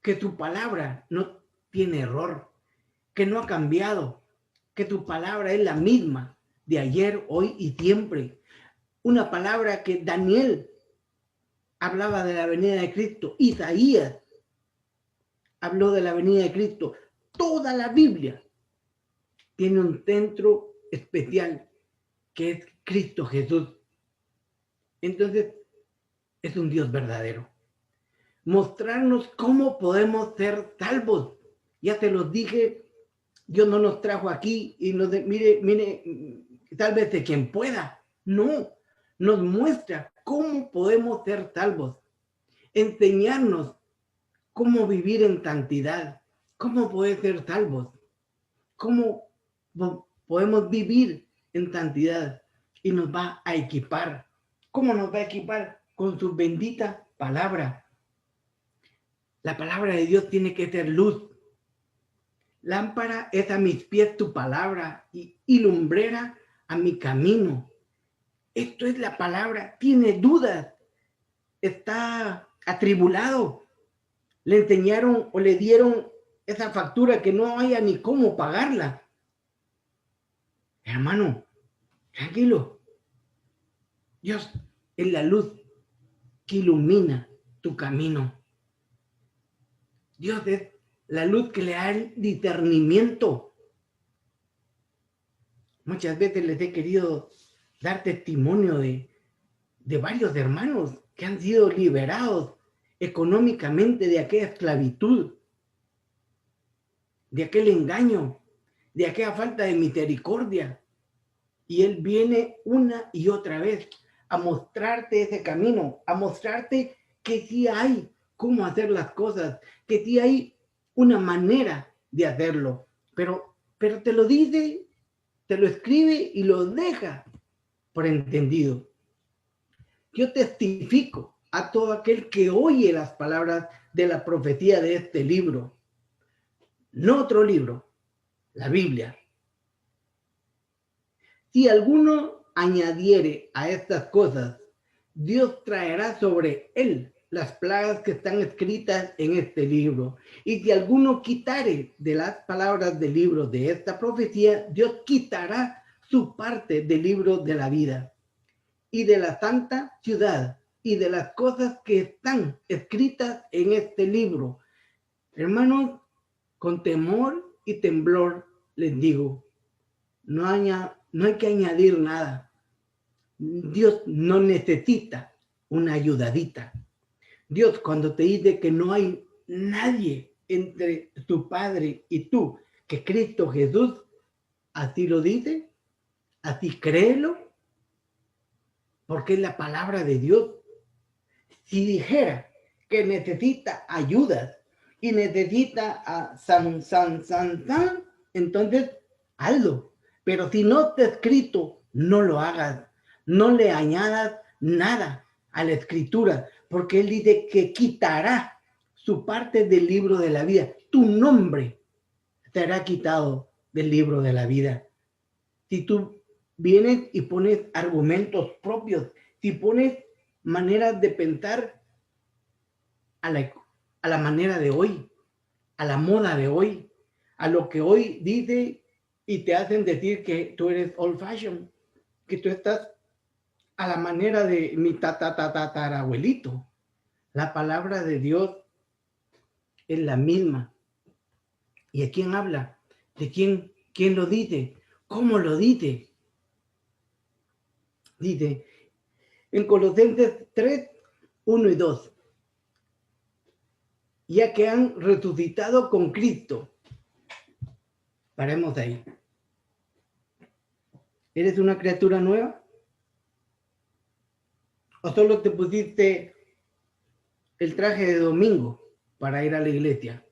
que tu palabra no tiene error, que no ha cambiado, que tu palabra es la misma de ayer, hoy y siempre. Una palabra que Daniel hablaba de la venida de Cristo, Isaías habló de la venida de Cristo. Toda la Biblia tiene un centro especial que es Cristo Jesús. Entonces, es un Dios verdadero. Mostrarnos cómo podemos ser salvos. Ya te los dije, Dios no nos trajo aquí y nos mire, tal vez de quien pueda. No, nos muestra cómo podemos ser salvos. Enseñarnos cómo vivir en santidad, cómo poder ser salvos, cómo podemos vivir en santidad, y nos va a equipar. ¿Cómo nos va a equipar? Con su bendita palabra. La palabra de Dios tiene que ser luz. Lámpara es a mis pies tu palabra y lumbrera a mi camino. Esto es la palabra. Tiene dudas. Está atribulado. Le enseñaron o le dieron esa factura que no haya ni cómo pagarla. Hermano, tranquilo. Dios es la luz que ilumina tu camino. Dios es la luz que le da el discernimiento. Muchas veces les he querido dar testimonio de varios hermanos que han sido liberados económicamente de aquella esclavitud, de aquel engaño, de aquella falta de misericordia. Y Él viene una y otra vez a mostrarte ese camino, a mostrarte que sí hay cómo hacer las cosas, que sí hay una manera de hacerlo, pero te lo dice, te lo escribe y lo deja por entendido. Yo testifico a todo aquel que oye las palabras de la profecía de este libro, no otro libro, la Biblia. Si alguno añadiere a estas cosas, Dios traerá sobre él las plagas que están escritas en este libro. Y si alguno quitare de las palabras del libro de esta profecía, Dios quitará su parte del libro de la vida y de la santa ciudad y de las cosas que están escritas en este libro. Hermanos, con temor y temblor les digo, no hay que añadir nada. Dios no necesita una ayudadita. Dios, cuando te dice que no hay nadie entre tu Padre y tú, que Cristo Jesús, así lo dice, así créelo, porque es la palabra de Dios. Si dijera que necesita ayudas y necesita a entonces hazlo. Pero si no está escrito, no lo hagas. No le añadas nada a la escritura, porque Él dice que quitará su parte del libro de la vida. Tu nombre será quitado del libro de la vida. Si tú vienes y pones argumentos propios, si pones maneras de pensar a la manera de hoy, a la moda de hoy, a lo que hoy dice y te hacen decir que tú eres old fashion, que tú estás a la manera de mi tatarabuelito. La palabra de Dios es la misma. ¿Y a quién habla? ¿De quién lo dice? ¿Cómo lo dice? Dice en Colosenses 3, 1 y 2. Ya que han resucitado con Cristo. Paremos ahí. ¿Eres una criatura nueva? ¿O solo te pusiste el traje de domingo para ir a la iglesia?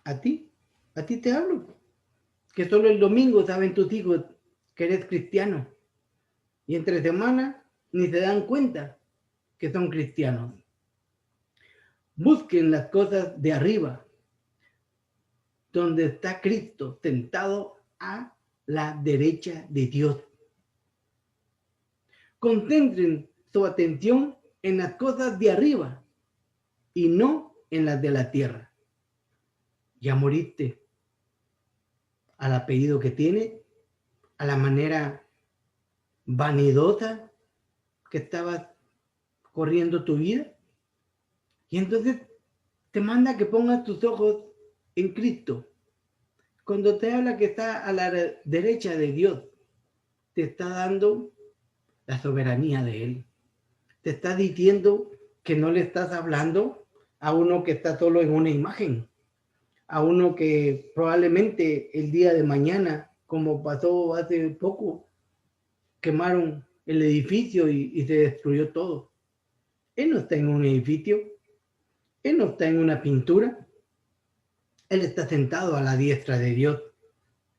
¿A ti te hablo. Que solo el domingo saben tus hijos que eres cristiano. Y entre semana ni se dan cuenta que son cristianos. Busquen las cosas de arriba, donde está Cristo sentado a la derecha de Dios. Concentren su atención en las cosas de arriba y no en las de la tierra. Ya moriste al apellido que tienes, a la manera vanidosa que estabas corriendo tu vida. Y entonces te manda que pongas tus ojos en Cristo. Cuando te habla que está a la derecha de Dios, te está dando la soberanía de Él. Te está diciendo que no le estás hablando a uno que está solo en una imagen, a uno que probablemente el día de mañana, como pasó hace poco, quemaron el edificio y se destruyó todo. Él no está en un edificio, Él no está en una pintura, Él está sentado a la diestra de Dios.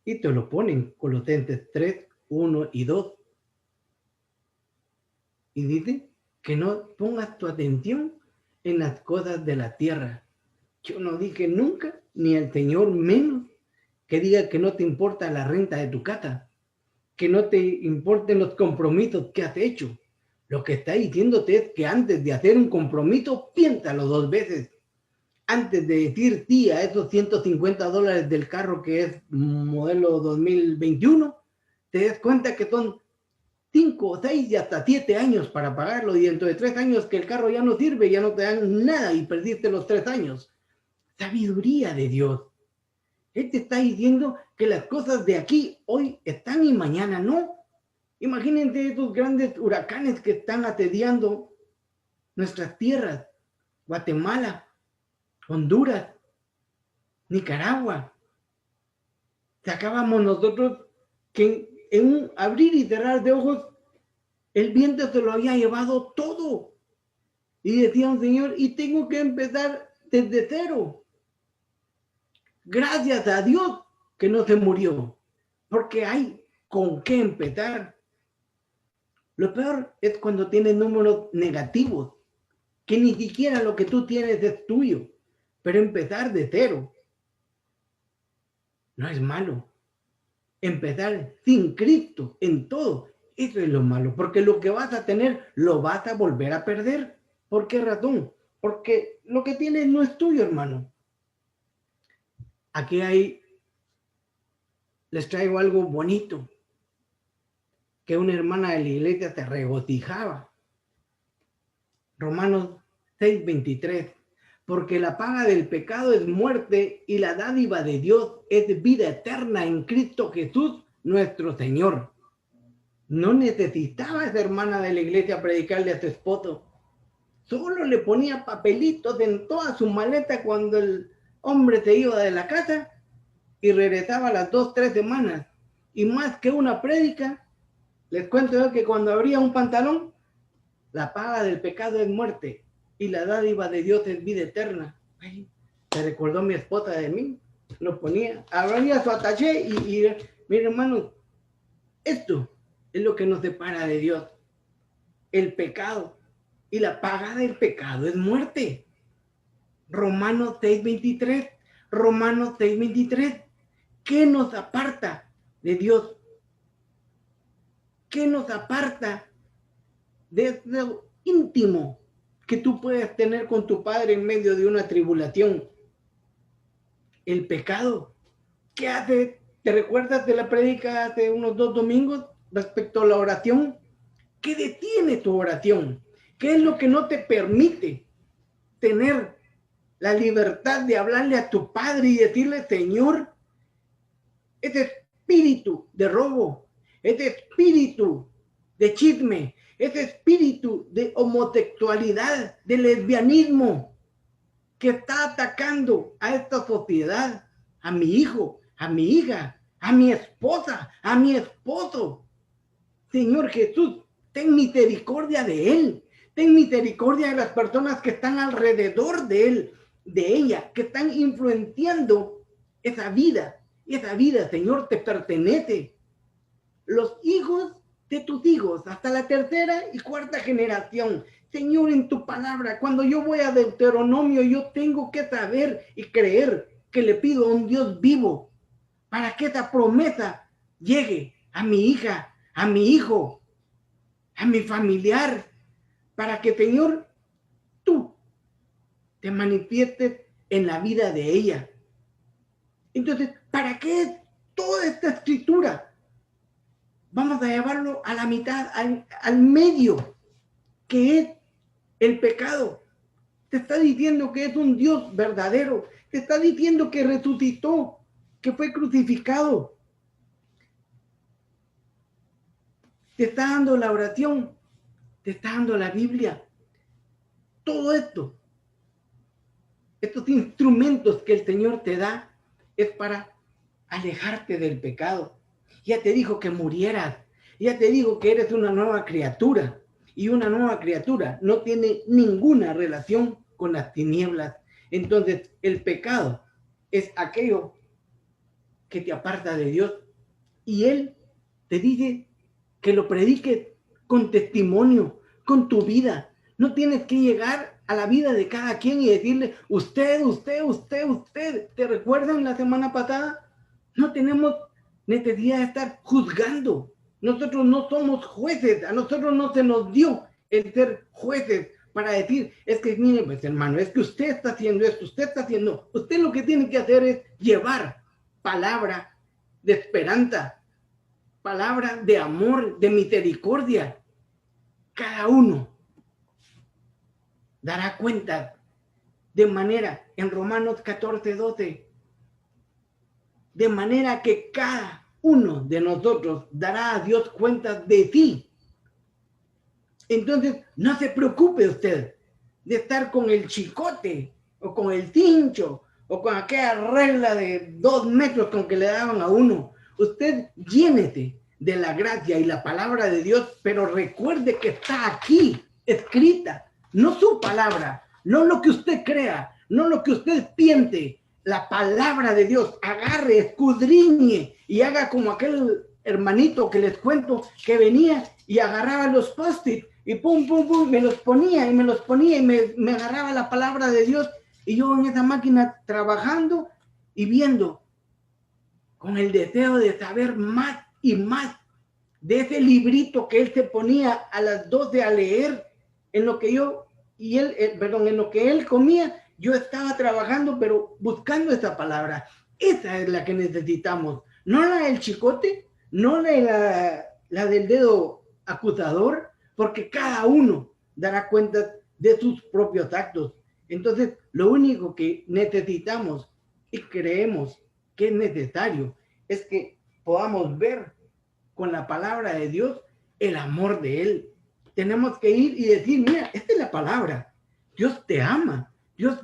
Y te lo ponen Colosenses 3, 1 y 2. Y dice que no pongas tu atención en las cosas de la tierra. Yo no dije nunca, ni al Señor menos, que diga que no te importa la renta de tu casa, que no te importen los compromisos que has hecho. Lo que está diciéndote es que antes de hacer un compromiso, piénsalo 2 veces. Antes de decir sí a esos $150 del carro que es modelo 2021, te des cuenta que son 5, 6 y hasta 7 años para pagarlo, y dentro de 3 años que el carro ya no sirve, ya no te dan nada y perdiste los 3 años. Sabiduría de Dios. Él te está diciendo que las cosas de aquí hoy están y mañana no. Imagínense esos grandes huracanes que están asediando nuestras tierras, Guatemala, Honduras, Nicaragua. Sacábamos nosotros que en un abrir y cerrar de ojos, el viento se lo había llevado todo. Y decían, Señor, y tengo que empezar desde cero. Gracias a Dios que no se murió, porque hay con qué empezar. Lo peor es cuando tienes números negativos, que ni siquiera lo que tú tienes es tuyo, pero empezar de cero no es malo. Empezar sin Cristo en todo, eso es lo malo, porque lo que vas a tener lo vas a volver a perder. ¿Por qué razón? Porque lo que tienes no es tuyo, hermano. Aquí les traigo algo bonito, que una hermana de la iglesia se regocijaba. Romanos 6:23. Porque la paga del pecado es muerte y la dádiva de Dios es vida eterna en Cristo Jesús, nuestro Señor. No necesitaba esa hermana de la iglesia predicarle a su esposo. Solo le ponía papelitos en toda su maleta cuando el hombre se iba de la casa y regresaba a las 2, 3 semanas. Y más que una prédica, les cuento yo que cuando abría un pantalón, la paga del pecado es muerte y la dádiva de Dios es vida eterna. Ay, se recordó mi esposa de mí, lo ponía, abría su ataché y mire, hermano, esto es lo que nos separa de Dios, el pecado, y la paga del pecado es muerte. Romanos 6:23, Romanos 6:23, ¿qué nos aparta de Dios? ¿Qué nos aparta de lo íntimo que tú puedes tener con tu padre en medio de una tribulación? El pecado. ¿Qué hace ¿Te recuerdas de la prédica de unos 2 domingos respecto a la oración? ¿Qué detiene tu oración? ¿Qué es lo que no te permite tener la libertad de hablarle a tu padre y decirle, Señor, ese espíritu de robo, ese espíritu de chisme, ese espíritu de homosexualidad, de lesbianismo que está atacando a esta sociedad, a mi hijo, a mi hija, a mi esposa, a mi esposo. Señor Jesús, ten misericordia de él, ten misericordia de las personas que están alrededor de él, de ella, que están influenciando esa vida. Esa vida, Señor, te pertenece. Los hijos de tus hijos, hasta la tercera y cuarta generación. Señor, en tu palabra, cuando yo voy a Deuteronomio, yo tengo que saber y creer que le pido a un Dios vivo para que esa promesa llegue a mi hija, a mi hijo, a mi familiar, para que, Señor, tú te manifiestes en la vida de ella. Entonces, ¿para qué toda esta escritura? Vamos a llevarlo a la mitad, al medio, que es el pecado. Te está diciendo que es un Dios verdadero. Te está diciendo que resucitó, que fue crucificado. Te está dando la oración, te está dando la Biblia. Todo esto, estos instrumentos que el Señor te da, es para alejarte del pecado. Ya te dijo que murieras, ya te dijo que eres una nueva criatura, y una nueva criatura no tiene ninguna relación con las tinieblas. Entonces, el pecado es aquello que te aparta de Dios, y Él te dice que lo prediques con testimonio, con tu vida. No tienes que llegar a la vida de cada quien y decirle, usted. ¿Te recuerdan la semana pasada? No tenemos necesidad de estar juzgando. Nosotros no somos jueces. A nosotros no se nos dio el ser jueces para decir, es que mire, pues hermano, es que usted está haciendo esto, usted lo que tiene que hacer es llevar palabra de esperanza, palabra de amor, de misericordia. Cada uno dará cuenta de manera, en Romanos 14:12, de manera que cada uno de nosotros dará a Dios cuenta de sí. Entonces, no se preocupe usted de estar con el chicote o con el cincho o con aquella regla de 2 metros con que le daban a uno. Usted llénese de la gracia y la palabra de Dios, pero recuerde que está aquí, escrita, no su palabra, no lo que usted crea, no lo que usted piense, la palabra de Dios. Agarre, escudriñe y haga como aquel hermanito que les cuento que venía y agarraba los post-it y pum, me los ponía y me agarraba la palabra de Dios, y yo en esa máquina trabajando y viendo con el deseo de saber más y más de ese librito que él se ponía a las 12 a leer, en lo que él comía, yo estaba trabajando, pero buscando esa palabra. Esa es la que necesitamos, no la del chicote, no la del dedo acusador, porque cada uno dará cuenta de sus propios actos. Entonces, lo único que necesitamos y creemos que es necesario es que podamos ver con la palabra de Dios el amor de Él. Tenemos que ir y decir, mira, esta es la palabra. Dios te ama. Dios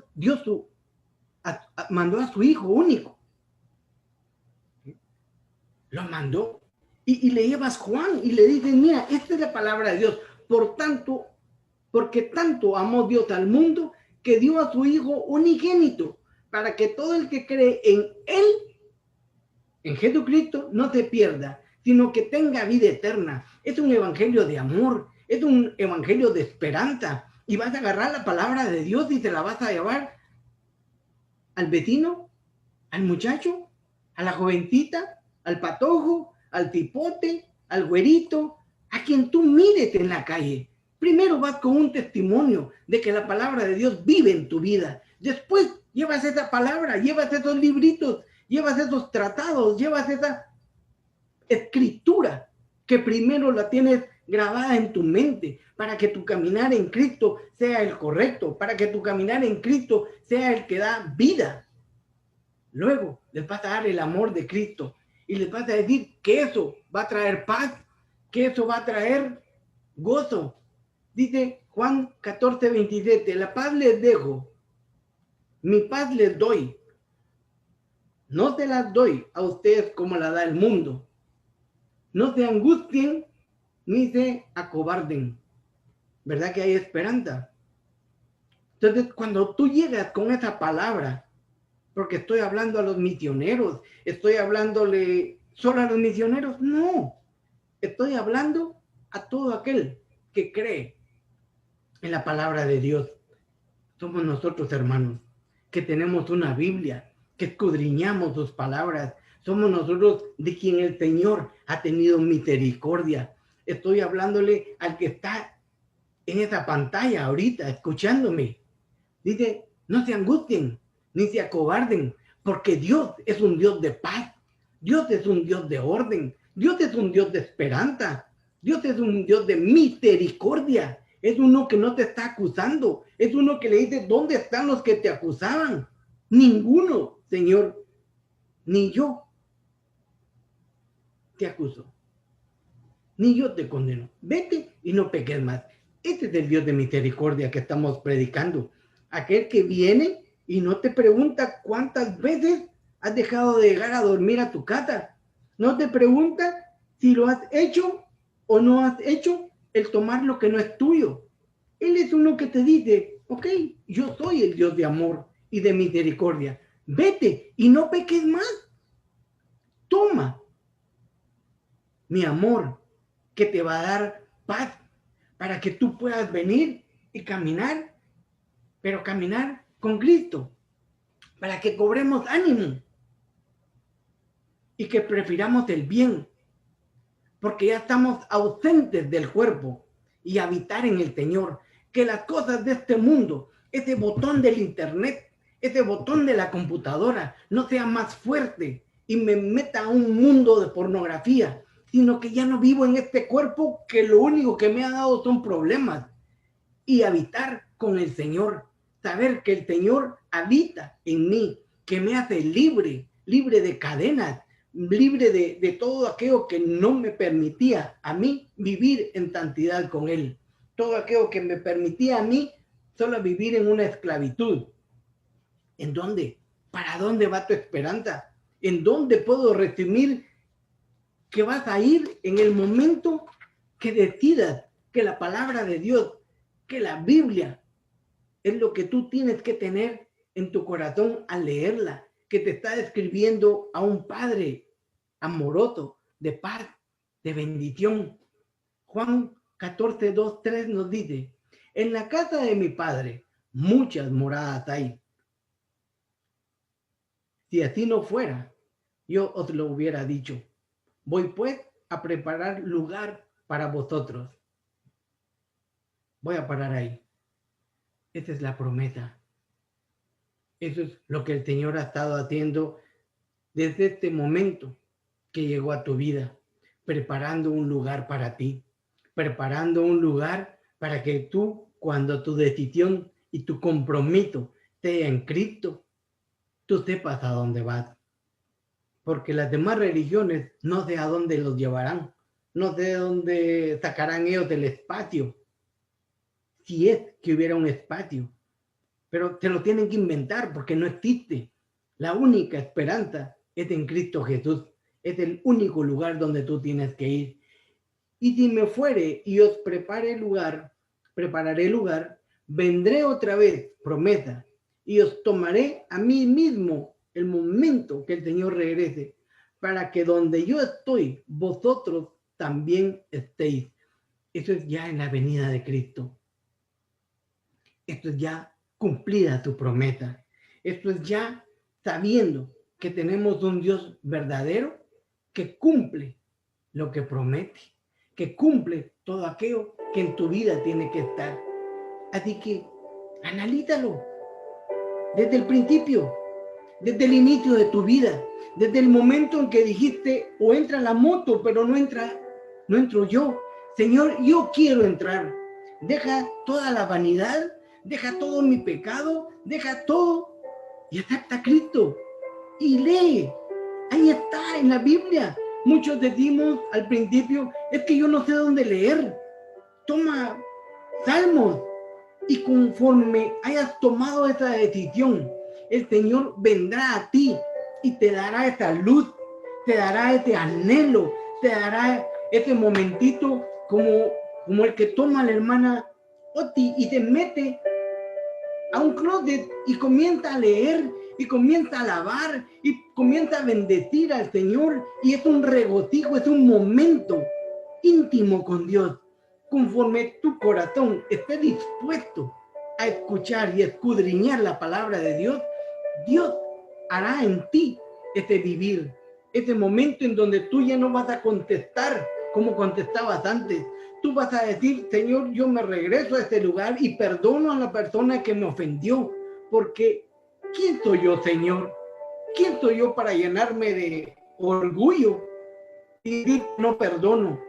mandó a su Hijo único. Lo mandó. Y le llevas Juan y le dices, mira, esta es la palabra de Dios. Porque tanto amó Dios al mundo que dio a su Hijo unigénito, para que todo el que cree en Él, en Jesucristo, no se pierda, sino que tenga vida eterna. Es un evangelio de amor, es un evangelio de esperanza. Y vas a agarrar la palabra de Dios y te la vas a llevar al vecino, al muchacho, a la jovencita, al patojo, al tipote, al güerito, a quien tú mires en la calle. Primero vas con un testimonio de que la palabra de Dios vive en tu vida. Después llevas esa palabra, llevas esos libritos llevas esos tratados, llevas esa escritura que primero la tienes grabada en tu mente para que tu caminar en Cristo sea el correcto, para que tu caminar en Cristo sea el que da vida. Luego les vas a dar el amor de Cristo y les vas a decir que eso va a traer paz, que eso va a traer gozo. Dice Juan 14:27, la paz les dejo, mi paz les doy. No se las doy a ustedes como la da el mundo. No se angustien ni se acobarden. ¿Verdad que hay esperanza? Entonces, cuando tú llegas con esa palabra, porque estoy hablando a los misioneros, estoy hablándole solo a los misioneros, no, estoy hablando a todo aquel que cree en la palabra de Dios. Somos nosotros, hermanos, que tenemos una Biblia, que escudriñamos sus palabras. Somos nosotros de quien el Señor ha tenido misericordia. Estoy hablándole al que está en esa pantalla ahorita, escuchándome. Dice, no se angustien, ni se acobarden, porque Dios es un Dios de paz. Dios es un Dios de orden. Dios es un Dios de esperanza. Dios es un Dios de misericordia. Es uno que no te está acusando. Es uno que le dice, ¿dónde están los que te acusaban? Ninguno, Señor, ni yo te acuso, ni yo te condeno. Vete y no peques más. Este es el Dios de misericordia que estamos predicando. Aquel que viene y no te pregunta cuántas veces has dejado de llegar a dormir a tu casa. No te pregunta si lo has hecho o no has hecho el tomar lo que no es tuyo. Él es uno que te dice, ok, yo soy el Dios de amor y de misericordia. Vete y no peques más. Toma mi amor que te va a dar paz para que tú puedas venir y caminar, pero caminar con Cristo, para que cobremos ánimo y que prefiramos el bien, porque ya estamos ausentes del cuerpo y habitar en el Señor. Que las cosas de este mundo, ese botón del internet, ese botón de la computadora, no sea más fuerte y me meta a un mundo de pornografía, sino que ya no vivo en este cuerpo que lo único que me ha dado son problemas. Y habitar con el Señor, saber que el Señor habita en mí, que me hace libre, libre de cadenas, libre de todo aquello que no me permitía a mí vivir en santidad con Él, todo aquello que me permitía a mí solo vivir en una esclavitud. ¿En dónde? ¿Para dónde va tu esperanza? ¿En dónde puedo recibir que vas a ir en el momento que decidas que la palabra de Dios, que la Biblia es lo que tú tienes que tener en tu corazón al leerla, que te está describiendo a un Padre amoroso, de paz, de bendición? Juan 14, 2, 3 nos dice, en la casa de mi Padre muchas moradas hay. Si así no fuera, yo os lo hubiera dicho. Voy pues a preparar lugar para vosotros. Voy a parar ahí. Esa es la promesa. Eso es lo que el Señor ha estado haciendo desde este momento que llegó a tu vida, preparando un lugar para ti, preparando un lugar para que tú, cuando tu decisión y tu compromiso sea en Cristo, tú sepas a dónde vas. Porque las demás religiones no sé a dónde los llevarán, no sé de dónde sacarán ellos del espacio, si es que hubiera un espacio, pero te lo tienen que inventar porque no existe. La única esperanza es en Cristo Jesús, es el único lugar donde tú tienes que ir. Y si me fuere y os prepararé lugar, vendré otra vez, promesa, y os tomaré a mí mismo el momento que el Señor regrese, para que donde yo estoy, vosotros también estéis. Eso es ya en la venida de Cristo. Esto es ya cumplida tu promesa. Esto es ya sabiendo que tenemos un Dios verdadero que cumple lo que promete, que cumple todo aquello que en tu vida tiene que estar. Así que analízalo desde el principio. desde el inicio de tu vida, desde el momento en que dijiste, o entra la moto, pero no entro yo. Señor, yo quiero entrar. Deja toda la vanidad, deja todo mi pecado, deja todo y acepta a Cristo. Y lee. Ahí está en la Biblia. Muchos decimos al principio, es que yo no sé dónde leer. Toma Salmos. Y conforme hayas tomado esa decisión, el Señor vendrá a ti y te dará esa luz, te dará ese anhelo, te dará ese momentito como el que toma la hermana Oti y se mete a un closet y comienza a leer y comienza a alabar y comienza a bendecir al Señor, y es un regocijo, es un momento íntimo con Dios. Conforme tu corazón esté dispuesto a escuchar y escudriñar la palabra de Dios, Dios hará en ti este vivir, este momento en donde tú ya no vas a contestar como contestabas antes. Tú vas a decir, Señor, yo me regreso a este lugar y perdono a la persona que me ofendió, porque ¿quién soy yo, Señor? ¿Quién soy yo para llenarme de orgullo y decir no perdono?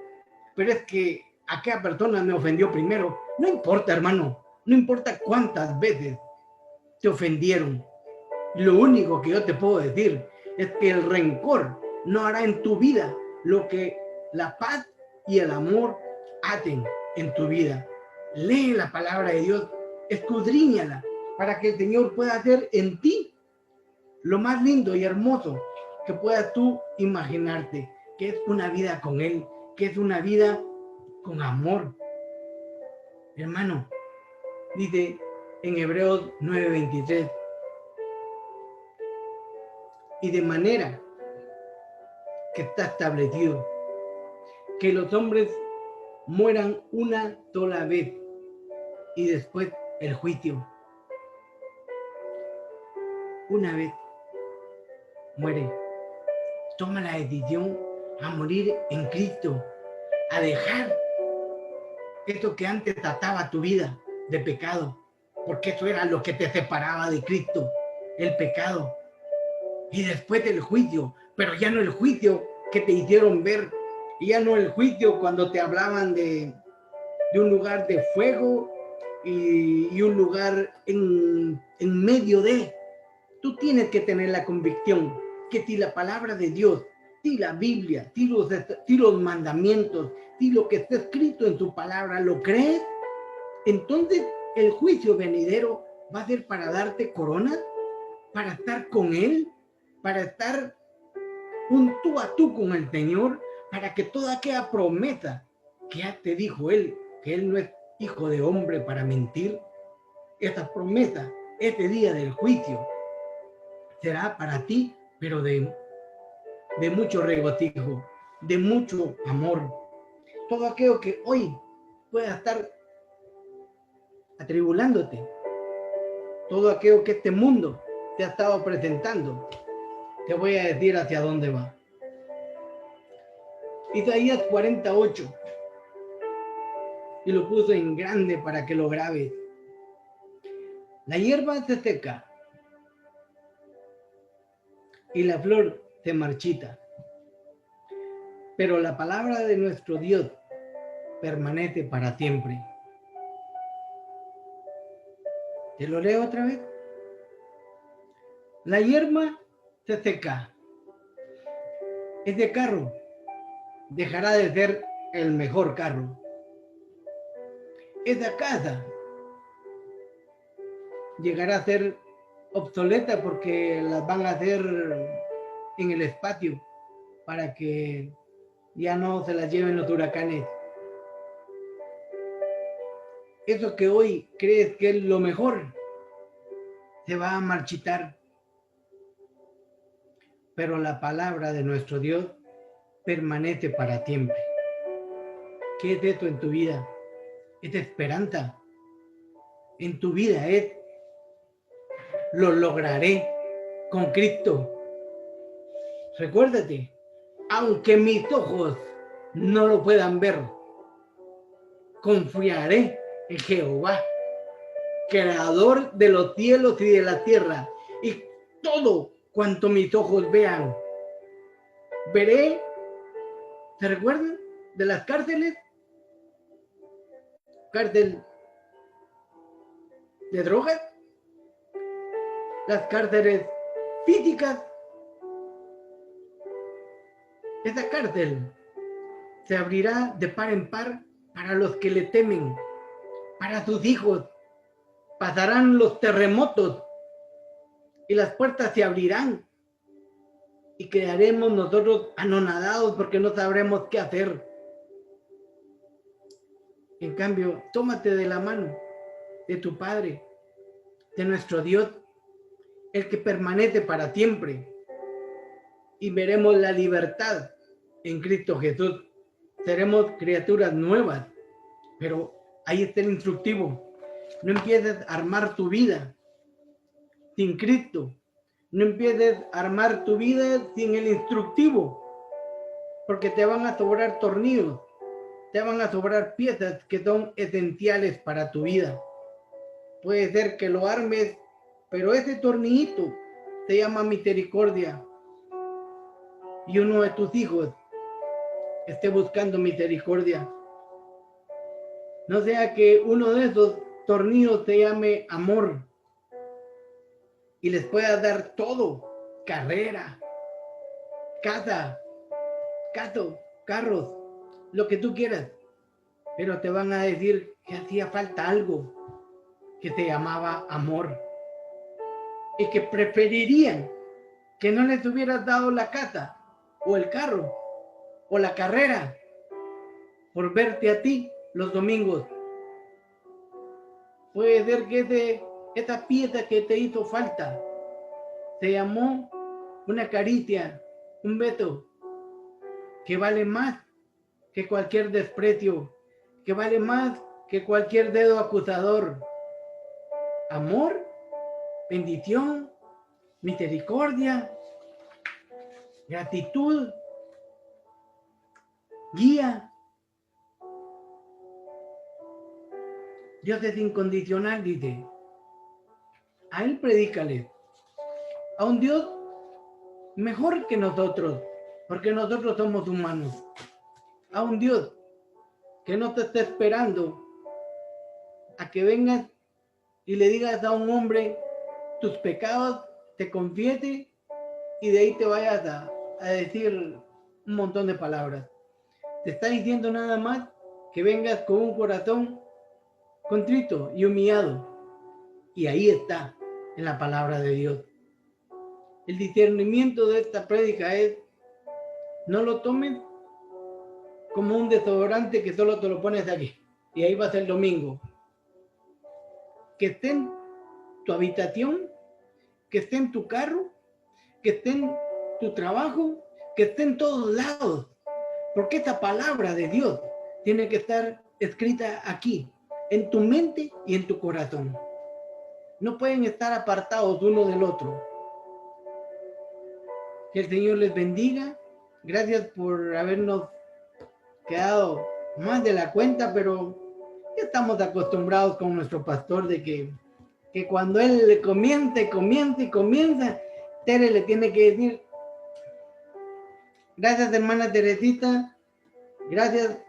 Pero es que aquella persona me ofendió primero. No importa, hermano, no importa cuántas veces te ofendieron. Lo único que yo te puedo decir es que el rencor no hará en tu vida lo que la paz y el amor hacen en tu vida. Lee la palabra de Dios, escudriñala, para que el Señor pueda hacer en ti lo más lindo y hermoso que puedas tú imaginarte, que es una vida con Él, que es una vida con amor. Hermano, dice en Hebreos 9:23, y de manera que está establecido que los hombres mueran una sola vez y después el juicio. Una vez muere, toma la decisión a morir en Cristo, a dejar esto que antes trataba tu vida de pecado, porque eso era lo que te separaba de Cristo, el pecado. Y después el juicio, pero ya no el juicio que te hicieron ver, y ya no el juicio cuando te hablaban de un lugar de fuego y un lugar en medio de. Tú tienes que tener la convicción que si la palabra de Dios, si la Biblia, si los mandamientos, si lo que está escrito en tu palabra lo crees, entonces el juicio venidero va a ser para darte corona, para estar con Él, para estar un tú a tú con el Señor, para que toda aquella promesa que ya te dijo Él, que Él no es hijo de hombre para mentir, esa promesa, ese día del juicio, será para ti, pero de mucho regocijo, de mucho amor. Todo aquello que hoy pueda estar atribulándote, todo aquello que este mundo te ha estado presentando, te voy a decir hacia dónde va. Isaías 48, y lo puso en grande para que lo grabes. La hierba se seca y la flor se marchita, pero la palabra de nuestro Dios permanece para siempre. ¿Te lo leo otra vez? La hierba se seca. Ese carro dejará de ser el mejor carro. Esa casa llegará a ser obsoleta porque las van a hacer en el espacio para que ya no se las lleven los huracanes. Eso que hoy crees que es lo mejor se va a marchitar, pero la palabra de nuestro Dios permanece para siempre. ¿Qué es esto en tu vida? Es esperanza. En tu vida es lo lograré con Cristo. Recuérdate, aunque mis ojos no lo puedan ver, confiaré en Jehová, creador de los cielos y de la tierra, y todo cuanto mis ojos vean. Veré, ¿se recuerdan de las cárceles? Cárcel de drogas, las cárceles físicas. Esa cárcel se abrirá de par en par para los que le temen, para sus hijos. Pasarán los terremotos y las puertas se abrirán y quedaremos nosotros anonadados porque no sabremos qué hacer. En cambio, tómate de la mano de tu Padre, de nuestro Dios, el que permanece para siempre, y veremos la libertad en Cristo Jesús. Seremos criaturas nuevas, pero ahí está el instructivo. No empieces a armar tu vida sin Cristo. No empieces a armar tu vida sin el instructivo, porque te van a sobrar tornillos, te van a sobrar piezas que son esenciales para tu vida. Puede ser que lo armes, pero ese tornillito se llama misericordia, y uno de tus hijos esté buscando misericordia. No sea que uno de esos tornillos se llame amor y les puedas dar todo: carrera, casa, carros, lo que tú quieras, pero te van a decir que hacía falta algo que se llamaba amor, y que preferirían que no les hubieras dado la casa o el carro o la carrera por verte a ti los domingos. Puede ser que esa pieza que te hizo falta se llamó una caricia, un beso, que vale más que cualquier desprecio, que vale más que cualquier dedo acusador. Amor, bendición, misericordia, gratitud, guía. Dios es incondicional, dice. A Él predícale. A un Dios mejor que nosotros, porque nosotros somos humanos. A un Dios que no te está esperando a que vengas y le digas a un hombre tus pecados, te confiese y de ahí te vayas a decir un montón de palabras. Te está diciendo nada más que vengas con un corazón contrito y humillado. Y ahí está, en la palabra de Dios. El discernimiento de esta prédica es: no lo tomes como un desodorante que solo te lo pones aquí y ahí vas el domingo. Que esté en tu habitación, que esté en tu carro, que esté en tu trabajo, que esté en todos lados, porque esta palabra de Dios tiene que estar escrita aquí, en tu mente y en tu corazón. No pueden estar apartados uno del otro. Que el Señor les bendiga. Gracias por habernos quedado más de la cuenta, pero ya estamos acostumbrados con nuestro pastor de que cuando él le comienza, Tere le tiene que decir: gracias, hermana Teresita, gracias,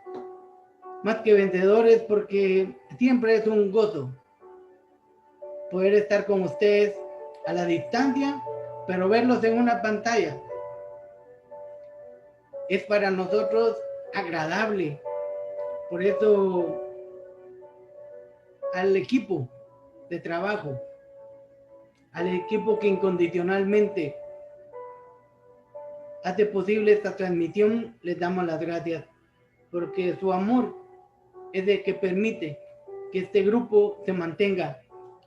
más que vencedores, porque siempre es un gozo poder estar con ustedes a la distancia, pero verlos en una pantalla es para nosotros agradable. Por eso al equipo de trabajo, al equipo que incondicionalmente hace posible esta transmisión, les damos las gracias, porque su amor es el que permite que este grupo se mantenga,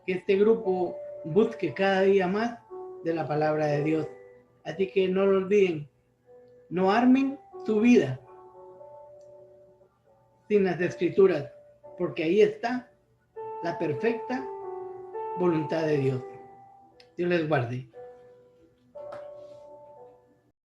que este grupo busque cada día más de la palabra de Dios. Así que no lo olviden, no armen su vida sin las escrituras, porque ahí está la perfecta voluntad de Dios. Dios les guarde.